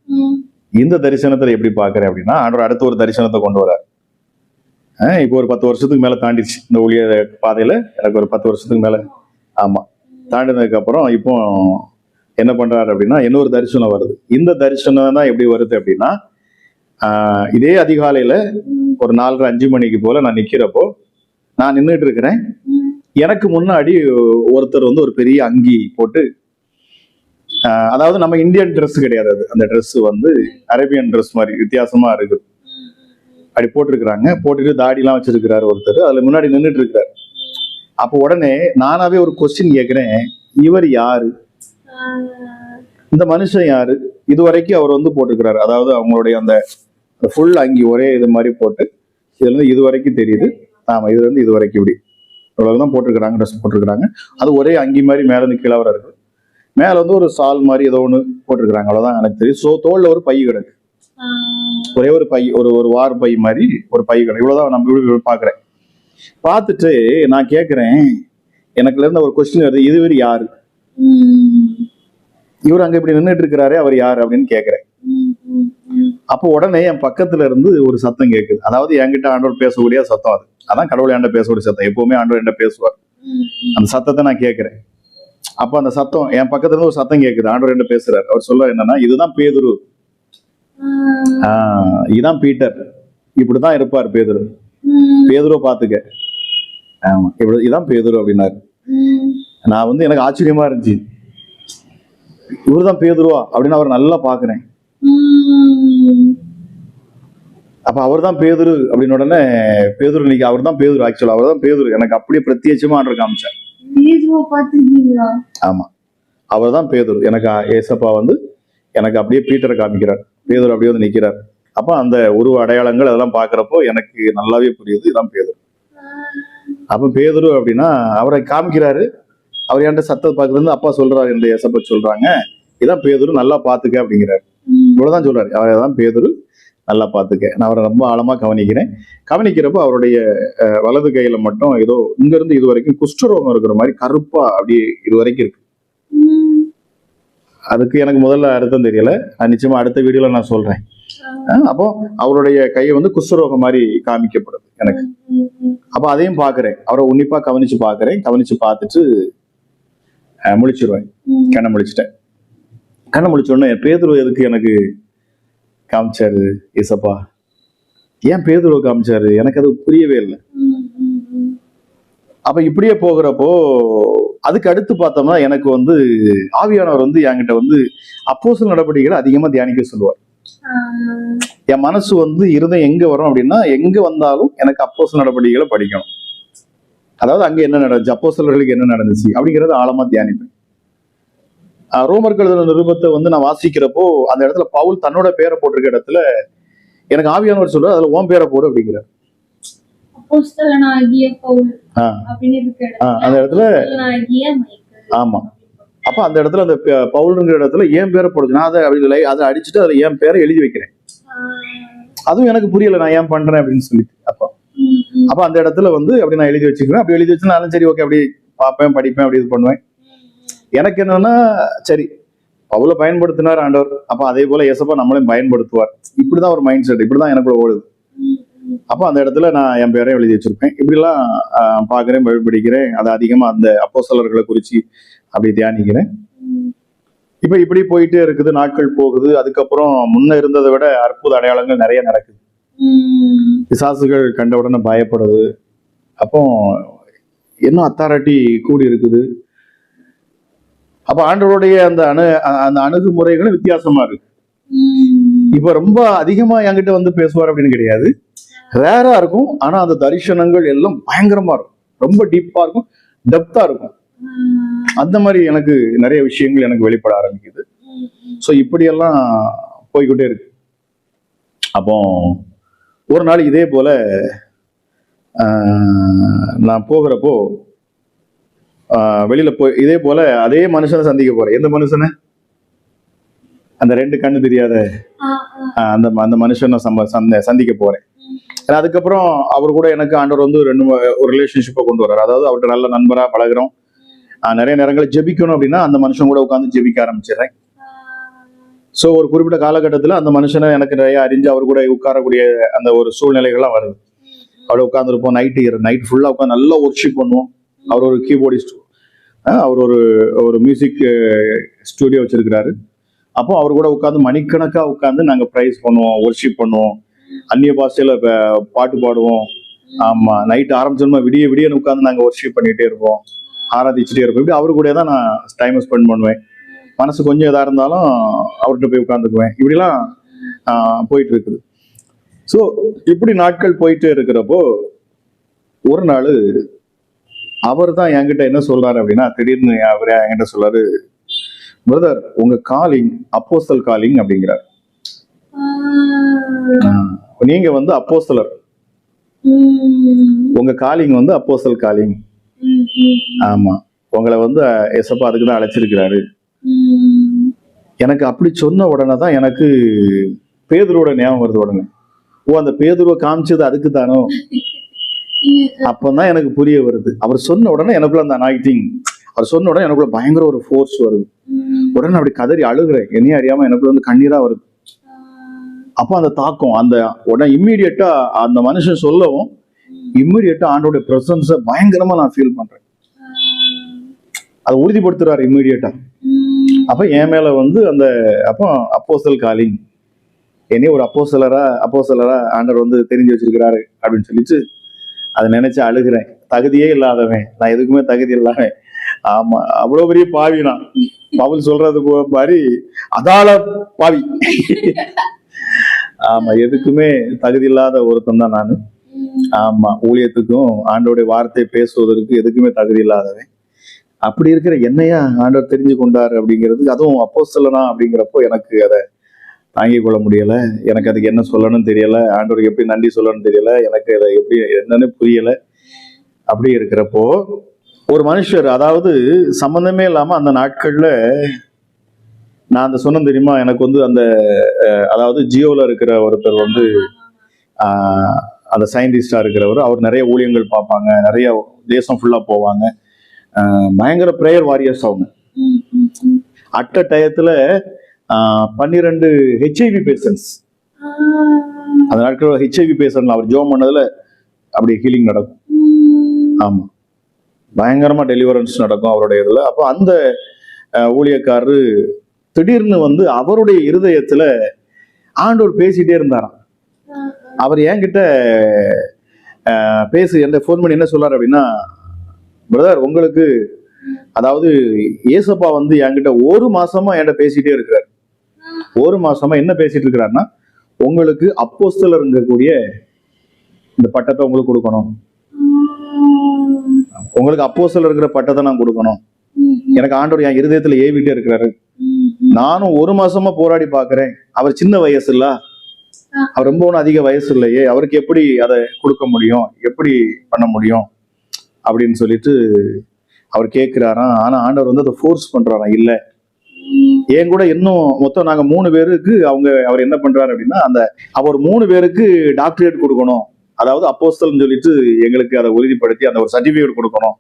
இந்த தரிசனத்துல எப்படி பாக்குறேன் அப்படின்னா, ஆண்டவர் அடுத்த ஒரு தரிசனத்தை கொண்டு வர்றார். இப்போ ஒரு 10 வருஷத்துக்கு மேல தாண்டிடுச்சு இந்த ஊழிய பாதையில. எனக்கு ஒரு 10 வருஷத்துக்கு மேல, ஆமா, தாண்டினதுக்கு அப்புறம் இப்போ என்ன பண்றாரு அப்படின்னா இன்னொரு தரிசனம் வருது. இந்த தரிசனம் தான் எப்படி வருது அப்படின்னா, இதே அதிகாலையில ஒரு 4:30 5 மணிக்கு போல நான் நிக்கிறப்போ, நான் நின்றுட்டு இருக்கிறேன். எனக்கு முன்னாடி ஒருத்தர் வந்து ஒரு பெரிய அங்கி போட்டு, அதாவது நம்ம இந்தியன் ட்ரெஸ் கிடையாது, அது அந்த ட்ரெஸ் வந்து அரேபியன் ட்ரெஸ் மாதிரி வித்தியாசமா இருக்குது. அப்படி போட்டிருக்கிறாங்க. போட்டுட்டு தாடிலாம் வச்சிருக்கிறாரு ஒருத்தர், அதுல முன்னாடி நின்றுட்டு இருக்கிறாரு. அப்போ உடனே நானாவே ஒரு கொஸ்டின் கேட்கிறேன், இவர் யாரு? இந்த மனுஷன் யாரு? இது வரைக்கும் அவர் வந்து போட்டிருக்கிறாரு, அதாவது அவங்களுடைய அந்த ஃபுல் அங்கி ஒரே இது மாதிரி போட்டு, இதுல இருந்து இது வரைக்கும் தெரியுது. ஆமா, இதுல இருந்து இது வரைக்கும் இப்படி இவ்வளவுதான் போட்டிருக்கிறாங்க, ட்ரெஸ் போட்டிருக்கிறாங்க. அது ஒரே அங்கி மாதிரி மேல இருந்து கீழே வர இருக்கு. மேல வந்து ஒரு சால் மாதிரி ஏதோ ஒண்ணு போட்டிருக்கிறாங்க, அவ்வளவுதான் எனக்கு தெரியும். ஸோ தோல்ல ஒரு பை கிடக்கு, ஒரே ஒரு பை, ஒரு வார் பை மாதிரி ஒரு பை கிடக்கு. இவ்வளவுதான் நம்ம பாக்குறேன். பார்த்துட்டு நான் கேட்கிறேன், எனக்குல இருந்த ஒரு கொஸ்டின் வருது, இதுவரை யாரு? இவர் அங்க இப்படி நின்றுட்டு இருக்கிறாரே, அவர் யாரு அப்படின்னு கேட்கிறேன். அப்போ உடனே என் பக்கத்துல இருந்து ஒரு சத்தம் கேட்குது. அதாவது என்கிட்ட ஆண்டவர் பேசக்கூடிய சத்தம் அது. அதான் கடவுள் என்கிட்ட பேசக்கூடிய சத்தம். எப்பவுமே ஆண்டவர் என்கிட்ட பேசுவார். அந்த சத்தத்தை நான் கேட்கிறேன். அப்ப அந்த சத்தம் என் பக்கத்துல இருந்து ஒரு சத்தம் கேட்குது. ஆண்டவர் என்கிட்ட பேசுறாரு. அவர் சொல்ல என்னன்னா, இதுதான் பேதுரு, இதுதான் பீட்டர், இப்படிதான் இருப்பார் பேதுரு. பேதுருவை பாத்துக்க. ஆமா, இப்படி இதான் பேதுரு அப்படின்னாரு. நான் வந்து எனக்கு ஆச்சரியமா இருந்துச்சு, இவருதான் பேதுருவா அப்படின்னு அவர் நல்லா பாக்குறேன். அப்ப அவர் தான் பேதுரு அப்படின்னு உடனே, பேதுரு இன்னைக்கு அவர் தான் பேதுரு, ஆக்சுவலா அவர் தான் பேதுரு. எனக்கு அப்படியே பிரத்யட்சமா ஆண்டவர் காமிச்சார். ஆமா, அவர் தான் பேதுரு. எனக்கு ஏசப்பா வந்து எனக்கு அப்படியே பீட்டரை காமிக்கிறார். பேதுரு அப்படியே வந்து நிக்கிறார். அப்ப அந்த உருவ அடையாளங்கள் அதெல்லாம் பாக்குறப்போ எனக்கு நல்லாவே புரியுது, இதான் பேதுரு. அப்ப பேதுரு அப்படின்னா அவரை காமிக்கிறாரு. அவர் என்கிட்ட சத்தத்தை பாக்குறது, அப்பா சொல்றாரு, இந்த ஏசப்பா சொல்றாங்க, இதான் பேதுரு, நல்லா பாத்துக்க அப்படிங்கிறாரு. இவ்வளவுதான் சொல்றாரு, அவர் தான் பேதுரு, நல்லா பாத்துக்க. நான் அவரை ரொம்ப ஆழமா கவனிக்கிறேன். கவனிக்கிறப்போ அவருடைய வலது கையில மட்டும் ஏதோ இங்க இருந்து இது வரைக்கும் குஷ்டரோகம் இருக்கிற மாதிரி கருப்பா அப்படியே இது வரைக்கும் இருக்கு. அதுக்கு எனக்கு முதல்ல அர்த்தம் தெரியல, நிச்சயமா அடுத்த வீடியோல நான் சொல்றேன். அப்போ அவருடைய கையை வந்து குஷ்டரோகம் மாதிரி காமிக்கப்படுது எனக்கு. அப்ப அதையும் பாக்குறேன், அவரை உன்னிப்பா கவனிச்சு பாக்குறேன். கவனிச்சு பார்த்துட்டு முழிச்சிருவேன். கண்ணை முழிச்சிட்டேன். கண்ணை முழிச்ச உடனே பேதுரு எதுக்கு எனக்கு காமிச்சாரு ஏசப்பா? ஏன் பேதுருவை காமிச்சாரு? எனக்கு அது புரியவே இல்லை. அப்ப இப்படியே போகிறப்போ அதுக்கு அடுத்து பார்த்தோம்னா எனக்கு வந்து ஆவியானவர் வந்து என்கிட்ட வந்து அப்போஸ்தலர் நடவடிக்கைகளை அதிகமா தியானிக்க சொல்லுவார். என் மனசு வந்து இருந்தம் எங்க வரும் அப்படின்னா, எங்க வந்தாலும் எனக்கு அப்போஸ்தலர் நடவடிக்கைகளை படிக்கணும். அதாவது அங்க என்ன நடந்துச்சு, அப்போஸ்தலர்களுக்கு என்ன நடந்துச்சு அப்படிங்கறது ஆழமா தியானிப்பேன். ரோமர்கள் நிருபத்தை வந்து நான் வாசிக்கிறப்போ அந்த இடத்துல பவுல் தன்னோட பேரை போட்டிருக்க இடத்துல எனக்கு ஆவியானவர் சொல்றாரு, அதுல உன் பேரை போடு அப்படிங்கிறார். அந்த இடத்துல ஆமா, அப்ப அந்த இடத்துல அந்த பவுல்ங்கிற இடத்துல என் பேரை போடுச்சு. நான் அதை அடிச்சுட்டு அதுல என் பேரை எழுதி வைக்கிறேன். அதுவும் எனக்கு புரியல, நான் ஏன் பண்றேன் அப்படின்னு சொல்லிட்டு. அப்ப அந்த இடத்துல வந்து அப்படி நான் எழுதி வச்சுக்கிறேன். அப்படி எழுதி வச்சுனாலும் சரி, ஓகே, அப்படி பார்ப்பேன், படிப்பேன், அப்படி இது பண்ணுவேன். எனக்கு என்னன்னா, சரி, பவுல பயன்படுத்தினார் ஆண்டவர், அப்ப அதே போல ஏசப்பா நம்மளையும் பயன்படுத்துவார். இப்படிதான் ஒரு மைண்ட் செட், இப்படிதான் எனக்குள்ள ஓடுது. அப்ப அந்த இடத்துல நான் என் பேரையும் எழுதி வச்சிருப்பேன். இப்படிலாம் பாக்குறேன், படிக்கிறேன். அது அதிகமா அந்த அப்போஸ்தலர்களை குறிச்சு அப்படி தியானிக்கிறேன். இப்ப இப்படி போயிட்டே இருக்குது, நாட்கள் போகுது. அதுக்கப்புறம் முன்ன இருந்ததை விட அற்புத அடையாளங்கள் நிறைய நடக்குது. பிசாசுகள் கண்ட உடனே பயப்படுது. அப்போ என்ன அத்தாரிட்டி கூடி இருக்குது. அப்ப ஆண்டவருடைய அந்த அணுகுமுறைகளும் வித்தியாசமா இருக்கு. இப்ப ரொம்ப அதிகமா என்கிட்ட வந்து பேசுவார் அப்படின்னு கிடையாது, ரேரா இருக்கும். ஆனா அந்த தரிசனங்கள் எல்லாம் பயங்கரமா இருக்கும், ரொம்ப டீப்பா இருக்கும், டெப்தா இருக்கும். அந்த மாதிரி எனக்கு நிறைய விஷயங்கள் எனக்கு வெளிப்பட ஆரம்பிக்குது. ஸோ இப்படியெல்லாம் போய்கிட்டே இருக்கு. அப்போ ஒரு நாள் இதே போல நான் போகிறப்போ வெளியில போய் இதே போல அதே மனுஷனை சந்திக்க போறேன். எந்த மனுஷனை? அந்த 2 கண்ணு தெரியாத அந்த மனுஷனை சந்திக்க போறேன். அதுக்கப்புறம் அவர் கூட எனக்கு ஆண்டவர் வந்து ஒரு ரிலேஷன்ஷிப்பை கொண்டு வர்றாரு. அதாவது அவர்கிட்ட நல்ல நண்பரா பழகிறோம். நிறைய நேரங்களில் ஜெபிக்கணும் அப்படின்னா அந்த மனுஷன் கூட உட்காந்து ஜெபிக்க ஆரம்பிச்சிடுறேன். ஸோ ஒரு குறிப்பிட்ட காலகட்டத்தில் அந்த மனுஷனை எனக்கு நிறைய அறிஞ்சு அவர் கூட உட்காரக்கூடிய அந்த ஒரு சூழ்நிலைகள்லாம் வருது. அவரை உட்காந்துருப்போம், நைட் ஃபுல்லாக உட்காந்து நல்லா ஒர்ஷிப் பண்ணுவோம். அவர் ஒரு கீபோர்டிஸ்ட், அவர் ஒரு மியூசிக் ஸ்டுடியோ வச்சிருக்கிறாரு. அப்போ அவர் கூட உட்காந்து மணிக்கணக்காக உட்காந்து நாங்கள் ப்ரைஸ் பண்ணுவோம், ஒர்ஷிப் பண்ணுவோம், அந்நிய பாஷையில் பாட்டு பாடுவோம். ஆமா, நைட் ஆரம்பிச்சோம்னா விடிய விடியன்னு உட்காந்து நாங்கள் ஒர்ஷிப் பண்ணிகிட்டே இருப்போம், ஆராதிச்சுட்டே இருப்போம். இப்படி அவரு கூட தான் நான் டைம் ஸ்பெண்ட் பண்ணுவேன். மனசு கொஞ்சம் இதாக இருந்தாலும் அவர்கிட்ட போய் உட்காந்துக்குவேன். இப்படிலாம் போயிட்டு இருக்குது. ஸோ இப்படி நாட்கள் போயிட்டே இருக்கிறப்போ ஒரு நாள் அவர் தான் என்கிட்ட என்ன சொல்றாரு அப்படின்னா, திடீர்னு அவரே என்கிட்ட சொல்றாரு, பிரதர் உங்க காலிங் அப்போஸ்தல் காலிங் அப்படிங்கிறார். நீங்க வந்து அப்போஸ்தலர், உங்க காலிங் வந்து அப்போஸ்தல் காலிங். ஆமா, உங்களை வந்து எசப்பா அதுக்கு தான் அழைச்சிருக்கிறாரு. எனக்கு அப்படி சொன்ன உடனே தான் எனக்கு பேதுருவோட ஞாபகம் வருது. உடனே அந்த பேதுருவை காமிச்சது அதுக்கு தானோ, அப்பதான் எனக்கு புரிய வருது. அவர் சொன்ன உடனே எனக்குள்ள அந்த அனாயிட்டிங், அவர் சொன்ன உடனே எனக்குள்ள பயங்கர ஒரு ஃபோர்ஸ் வருது. உடனே அப்படி கதறி அழுகுறேன், என்னையும் அறியாம எனக்குள்ள வந்து கண்ணீரா வருது. அப்ப அந்த தாக்கம் அந்த உடனே இம்மீடியட்டா அந்த மனுஷன் சொல்லவும் இம்மீடியட்டா ஆண்டோட பிரசன்ஸை பயங்கரமா நான் ஃபீல் பண்றேன். அதை உறுதிப்படுத்துறாரு இம்மீடியட்டா. அப்ப என் மேல வந்து அந்த அப்போ அப்போஸ்தல் காலிங், என்னைய ஒரு அப்போஸ்தலரா ஆண்டவர் வந்து தெரிஞ்சு வச்சிருக்கிறாரு அப்படின்னு சொல்லிட்டு அதை நினைச்சு அழுகிறேன். தகுதியே இல்லாதவன், நான் எதுக்குமே தகுதி இல்லாதவன். ஆமா, அவ்வளவு பெரிய பாவி நான். பவுல் சொல்றது மாதிரி அதால பாவி. ஆமா, எதுக்குமே தகுதி இல்லாத ஒருத்தன் தான் நானு. ஆமா, ஊழியத்துக்கும் ஆண்டோடைய வார்த்தை பேசுவதற்கு எதுக்குமே தகுதி இல்லாதவன். அப்படி இருக்கிற என்னையா ஆண்டவர் தெரிஞ்சு கொண்டாரு அப்படிங்கிறது, அதுவும் அப்போஸ்தலனா அப்படிங்கிறப்போ எனக்கு அதை தாங்கிக் கொள்ள முடியல. எனக்கு அதுக்கு என்ன சொல்லணும்னு தெரியல, ஆண்டவருக்கு எப்படி நன்றி சொல்லணும்னு தெரியல, எனக்கு அதை எப்படி என்னன்னு புரியல. அப்படி இருக்கிறப்போ ஒரு மனுஷர், அதாவது சம்பந்தமே இல்லாம அந்த நாட்கள்ல நான் அந்த சொன்ன தெரியுமா, எனக்கு வந்து அந்த அதாவது ஜியோல இருக்கிற ஒருத்தர் வந்து அந்த சயின்டிஸ்டா இருக்கிறவர், அவர் நிறைய ஊழியங்கள் பார்ப்பாங்க, நிறைய தேசம் ஃபுல்லா போவாங்க, பயங்கர பிரேயர் வாரியர்ஸ் அவங்க. அட்ட டயத்துல 12 HIV பேஷன்ஸ், அந்த நாட்கள் HIV பேஷன்ட் அவர் ஜோம் பண்ணதுல அப்படி ஹீலிங் நடக்கும். ஆமா, பயங்கரமா டெலிவரன்ஸ் நடக்கும் அவருடைய இதுல. அப்போ அந்த ஊழியக்காரரு திடீர்னு வந்து அவருடைய இருதயத்துல ஆண்டவர் பேசிட்டே இருந்தாராம். அவர் என்கிட்ட என்ன ஃபோன் பண்ணி என்ன சொல்றாரு அப்படின்னா, பிரதர் உங்களுக்கு அதாவது ஏசப்பா வந்து என்கிட்ட 1 மாசமா என்கிட்ட பேசிட்டே இருக்கிறார். 1 மாசமா என்ன பேசிட்டு இருக்கிறாருன்னா, உங்களுக்கு அப்போஸ்தலர்ங்கக்கூடிய இந்த பட்டத்தை உங்களுக்கு கொடுக்கணும், உங்களுக்கு அப்போஸ்தலர் இருக்கிற பட்டத்தை நான் கொடுக்கணும். எனக்கு ஆண்டவர் என் இருதயத்துல ஏவிட்டே இருக்கிறாரு. நானும் 1 மாசமா போராடி பாக்குறேன். அவர் சின்ன வயசு இல்ல, அவர் ரொம்ப ஒன்றும் அதிக வயசு இல்லையே, அவருக்கு எப்படி அதை கொடுக்க முடியும், எப்படி பண்ண முடியும் அப்படின்னு சொல்லிட்டு அவர் கேட்கிறாராம். ஆனா ஆண்டவர் வந்து அதை ஃபோர்ஸ் பண்றாராம். இல்ல, என் கூட இன்னும் மொத்தம் நாங்க 3 பேருக்கு அவர் என்ன பண்றாரு அப்படின்னா, அவர் 3 பேருக்கு டாக்டரேட் கொடுக்கணும், அதாவது அப்போஸ்தலன்னு சொல்லிட்டு எங்களுக்கு அதை உறுதிப்படுத்தி அந்த ஒரு சர்டிபிகேட் கொடுக்கணும்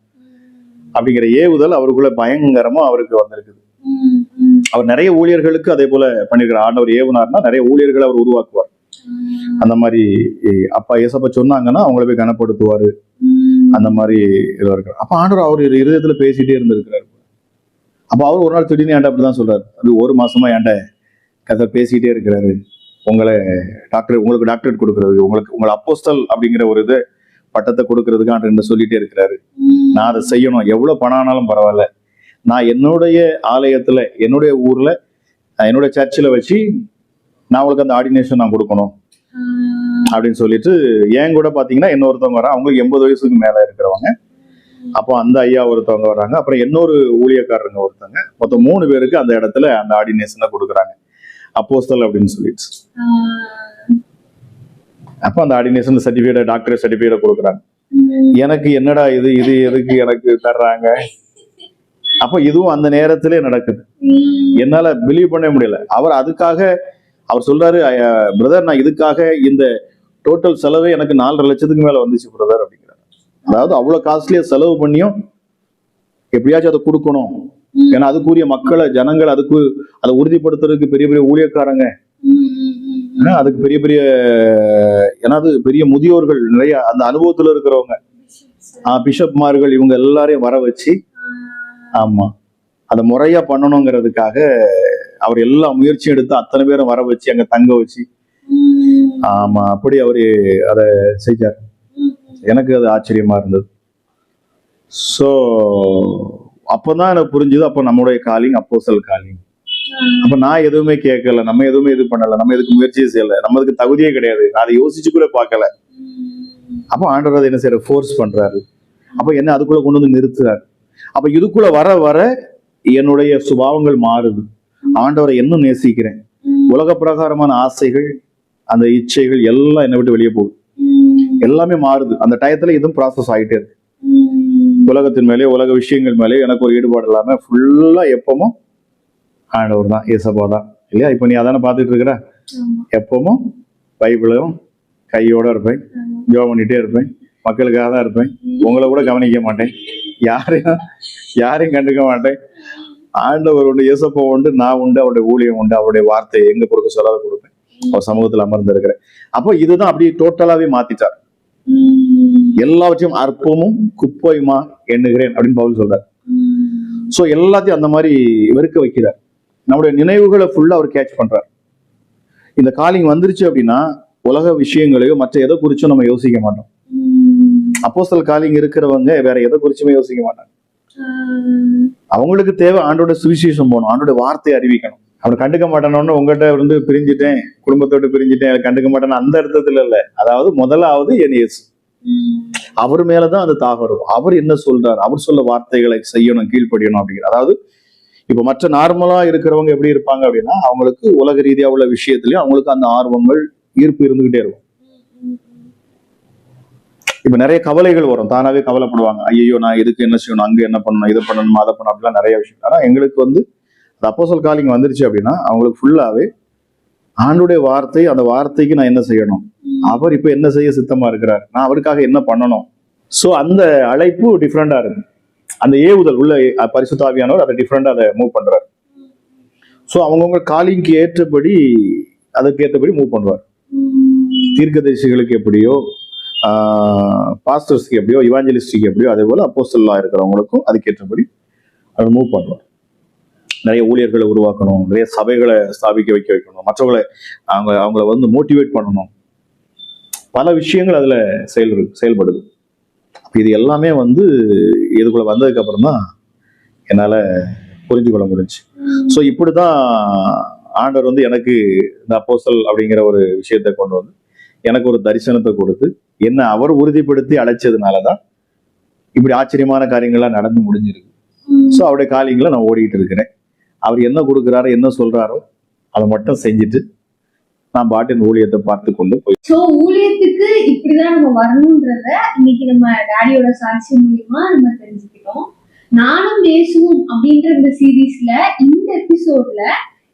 அப்படிங்கிற ஏவுதல் அவருக்குள்ள பயங்கரமா அவருக்கு வந்திருக்குது. அவர் நிறைய ஊழியர்களுக்கு அதே போல பண்ணிருக்கிறார். ஆண்டவர் ஏவுனார்னா நிறைய ஊழியர்களை அவர் உருவாக்குவார். அந்த மாதிரி அப்பா ஏசப்பா சொன்னாங்கன்னா அவங்கள போய் கனப்படுத்துவாரு. அந்த மாதிரி இதுவா இருக்காரு. அப்ப ஆண்டவர் அவர் இருதயத்துல பேசிட்டே இருந்திருக்கிறாரு. அப்ப அவர் ஒரு நாள் திடீர்னு என்கிட்ட அப்படிதான் சொல்றாரு, அது 1 மாசமா என்கிட்ட கதை பேசிட்டே இருக்கிறாரு, உங்களுக்கு டாக்டரேட் கொடுக்கறது, உங்களை அப்போஸ்தல் அப்படிங்கிற ஒரு இதை பட்டத்தை கொடுக்கறதுக்கு ஆண்டு சொல்லிட்டே இருக்கிறாரு. நான் அதை செய்யணும், எவ்வளவு பணம் ஆனாலும் பரவாயில்ல. நான் என்னுடைய ஆலயத்துல, என்னுடைய ஊர்ல, என்னுடைய சர்ச்சில் வச்சு நான் அவங்களுக்கு அந்த ஆர்டினேஷன் நான் கொடுக்கணும் அப்படின்னு சொல்லிட்டு ஏன் கூட பாத்தீங்கன்னா இன்னொருத்தவங்க வராங்க, அவங்களுக்கு 80 வயசுக்கு மேல இருக்கிறவங்க. அப்போ அந்த ஐயா ஒருத்தவங்க வர்றாங்க, அப்புறம் இன்னொரு ஊழியக்காரங்க ஒருத்தவங்க, மொத்தம் 3 பேருக்கு அந்த இடத்துல அந்த ஆர்டினேஷனை கொடுக்குறாங்க, அப்போஸ்தல் அப்படின்னு சொல்லிட்டு. அப்ப அந்த ஆர்டினேஷன் சர்டிபிகேட், டாக்டர் சர்டிபிகேட் கொடுக்குறாங்க. எனக்கு என்னடா இது எதுக்கு எனக்கு தர்றாங்க? அப்ப இதுவும் அந்த நேரத்திலே நடக்குது. என்னால பிலீவ் பண்ண முடியல. அவர் சொல்றாரு, பிரதர் நான் இதுக்காக இந்த டோட்டல் செலவே எனக்கு 4.5 லட்சத்துக்கு மேல வந்துச்சு பிரதர் அப்படிங்கிறாரு. அதாவது அவ்வளவு காஸ்ட்லியா செலவு பண்ணியும் எப்படியாச்சும் அதை கொடுக்கணும். ஏன்னா அதுக்குரிய மக்களை, ஜனங்கள், அதுக்கு அதை உறுதிப்படுத்துறதுக்கு பெரிய பெரிய ஊழியக்காரங்க, அதுக்கு பெரிய பெரிய, ஏன்னா அது பெரிய முதியோர்கள், நிறைய அந்த அனுபவத்துல இருக்கிறவங்க, பிஷப்மார்கள், இவங்க எல்லாரையும் வர வச்சு, ஆமா அதை முறையா பண்ணணுங்கிறதுக்காக அவர் எல்லா முயற்சியும் எடுத்து அத்தனை பேரும் வர வச்சு அங்க தங்க வச்சு, ஆமா அப்படி அவரு அதை செஞ்சார். எனக்கு அது ஆச்சரியமா இருந்தது. சோ அப்பதான் எனக்கு புரிஞ்சுது, அப்ப நம்முடைய காலிங் அப்போஸ்தல் காலிங். அப்ப நான் எதுவுமே கேட்கல, நம்ம எதுவுமே இது பண்ணல, நம்ம எதுக்கு முயற்சியே செய்யல, நம்மளுக்கு தகுதியே கிடையாது, அதை யோசிச்சு கூட பார்க்கல. அப்ப ஆண்டவர் அதை என்ன செய்யற, ஃபோர்ஸ் பண்றாரு. அப்ப என்ன அதுக்குள்ள கொண்டு வந்து நிறுத்துறாரு. அப்ப இதுக்குள்ள வர வர என்னுடைய சுபாவங்கள் மாறுது. ஆண்டவரை இன்னும் நேசிக்கிறேன். உலக பிரகாரமான ஆசைகள், அந்த இச்சைகள் எல்லாம் என்னை விட்டு வெளியே போகுது. எல்லாமே மாறுது. அந்த டயத்துல இதுவும் ப்ராசஸ் ஆகிட்டே இருக்கு. உலகத்தின் மேலே, உலக விஷயங்கள் மேலே எனக்கு ஒரு ஈடுபாடு இல்லாம ஃபுல்லா எப்பவும் ஆண்டவர் தான், ஏசப்பா தான் இல்லையா? இப்ப நீ அதானே பார்த்துட்டு இருக்கிற. எப்பவும் பைபிளும் கையோட இருப்பேன், ஜெபம் பண்ணிட்டே இருப்பேன், மக்களுக்காக தான் இருப்பேன், உங்களை கூட கவனிக்க மாட்டேன், யாரையும் கண்டுக்க மாட்டேன். ஆண்டவர் உண்டு, இயேசப்பா உண்டு, நான் உண்டு, அவருடைய ஊழியம் உண்டு, அவருடைய வார்த்தையை எங்க கொடுக்க சொல்லாத கொடுப்பேன், அவர் சமூகத்தில் அமர்ந்து இருக்கிறேன். அப்போ இதுதான் அப்படியே டோட்டலாவே மாத்திட்டார். எல்லாவற்றையும் அற்பமும் குப்பையுமா எண்ணுகிறேன் அப்படின்னு பவுல் சொல்றார். சோ எல்லாத்தையும் அந்த மாதிரி வெறுக்க வைக்கிறார். நம்முடைய நினைவுகளை ஃபுல்லா அவர் கேட்ச் பண்றார். இந்த காலிங் வந்துருச்சு அப்படின்னா உலக விஷயங்களையோ மற்ற எதை குறிச்சும் நம்ம யோசிக்க மாட்டோம். அப்போஸ்தல் காலிங் இருக்கிறவங்க வேற எதை குறிச்சுமே யோசிக்க மாட்டாங்க. அவங்களுக்கு தேவை ஆண்டோட சுவிசேஷம் போகணும், ஆண்டோட வார்த்தையை அறிவிக்கணும். அவனை கண்டுக்க மாட்டானோன்னு உங்ககிட்ட பிரிஞ்சுட்டேன், குடும்பத்தோடு பிரிஞ்சுட்டேன், கண்டுக்க மாட்டேன்னு அந்த அர்த்தத்துல இல்ல. அதாவது முதலாவது என் இயேசு, அவர் மேலதான் அந்த தாகம் இருக்கும். அவர் என்ன சொல்றாரு, அவர் சொல்ல வார்த்தைகளை செய்யணும், கீழ்ப்படியணும் அப்படிங்கிற. அதாவது இப்ப மற்ற நார்மலா இருக்கிறவங்க எப்படி இருப்பாங்க அப்படின்னா, அவங்களுக்கு உலக ரீதியா உள்ள விஷயத்திலயும் அவங்களுக்கு அந்த ஆர்வங்கள், ஈர்ப்பு இருந்துகிட்டே இருக்கும். இப்ப நிறைய கவலைகள் வரும், தானாவே கவலைப்படுவாங்க. ஐயோ நான் இதுக்கு என்ன செய்யணும், அங்க என்ன பண்ணணும், இதை பண்ணணும், அதை பண்ணணும், அப்படிலாம் நிறைய விஷயம். ஆனா எங்களுக்கு அந்த அப்போஸ்தல் காலிங் வந்துருச்சு அப்படின்னா அவங்களுக்கு ஃபுல்லாவே ஆண்டுடைய வார்த்தை, அந்த வார்த்தைக்கு நான் என்ன செய்யணும், அவர் இப்ப என்ன செய்ய சித்தமா இருக்கிறார், நான் அவருக்காக என்ன பண்ணணும். சோ அந்த அழைப்பு டிஃப்ரெண்டா இருக்கு. அந்த ஏவுதல் உள்ள பரிசுத்த ஆவியானவர் அதை டிஃப்ரெண்டா அதை மூவ் பண்றாரு. சோ அவங்கவுங்க காலிங்க்கு ஏற்றபடி, அதுக்கு ஏற்றபடி மூவ் பண்ணுவார். தீர்க்கதரிசிகளுக்கு எப்படியோ, பாஸ்டர்ஸ்க்கு எப்படியோ, இவாஞ்சலிஸ்டுக்கு எப்படியோ, அதே போல அப்போஸ்தலா இருக்கிறவங்களுக்கும் அதுக்கேற்றபடி அவர் மூவ் பண்ணுவார். நிறைய ஊழியர்களை உருவாக்கணும், நிறைய சபைகளை ஸ்தாபிக்க வைக்கணும், மற்றவங்களை அவங்கள மோட்டிவேட் பண்ணணும், பல விஷயங்கள் அதுல செயல்படுது. இது எல்லாமே இதுக்குள்ள வந்ததுக்கு அப்புறம் தான் என்னால புரிஞ்சு கொள்ள முடிஞ்சு. ஸோ இப்படிதான் ஆண்டவர் எனக்கு இந்த அப்போஸ்தல் அப்படிங்கிற ஒரு விஷயத்தை கொண்டு வந்து எனக்கு ஒரு தரிசனத்தை கொடுத்து என்ன அவர் உறுதிப்படுத்தி அழைச்சதுனாலதான் இப்படி ஆச்சரியமான காரியங்கள்லாம் நடந்து முடிஞ்சிருக்கு. ஸோ அவருடைய காரியங்களை நான் ஓடிட்டு இருக்கிறேன். அவர் என்ன கொடுக்குறாரோ, என்ன சொல்றாரோ அதை மட்டும் செஞ்சுட்டு நான் பாட்டின் ஊழியத்தை பார்த்து கொண்டு போய். சோ ஊழியத்துக்கு இப்படிதான் நம்ம வரணும்ன்றத இன்னைக்கு நம்ம டாடியோட சாட்சி மூலியமா நம்ம தெரிஞ்சுக்கிட்டோம். நானும் இயேசுவும் அப்படின்ற இந்த சீரீஸ்ல இந்த எபிசோட்ல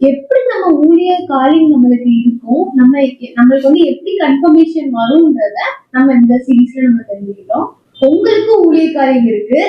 எப்படி நம்ம ஊழிய காலிங் நம்மளுக்கு இருக்கும், நம்மளுக்கு எப்படி கன்ஃபர்மேஷன் வரும்ன்றத நம்ம இந்த சீரீஸ்ல நம்ம தெரிஞ்சுக்கிட்டோம். உங்களுக்கு ஊழிய காரியம் இருக்கு,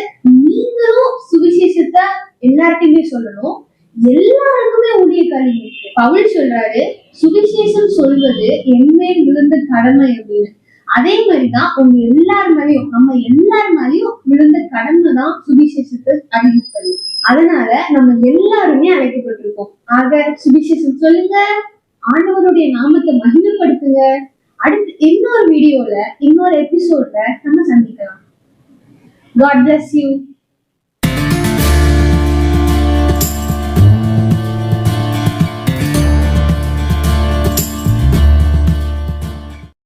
நீங்களும் சுவிசேஷத்தை எல்லார்ட்டையுமே சொல்லணும், எல்லாருக்குமே ஊழிய காரியம் இருக்கு. பவுல் சொல்றாரு, சுவிசேஷம் சொல்வது என்மேல் விழுந்த கடமை அப்படின்னு. அதே மாதிரிதான் உங்க எல்லார் மேலேயும், நம்ம எல்லார் மேலேயும் விழுந்த கடமை தான் சுவிசேஷத்தை அறிவிப்பது. அதனால நம்ம எல்லாருமே அழைக்கப்பட்டிருக்கோம். ஆக சுவிசேஷம் சொல்லுங்க, ஆண்டவருடைய நாமத்தை மகிமைப்படுத்துங்க, அடுத்து இன்னொரு வீடியோல இன்னொரு எபிசோட்ல நம்ம சந்திக்கலாம். God bless you.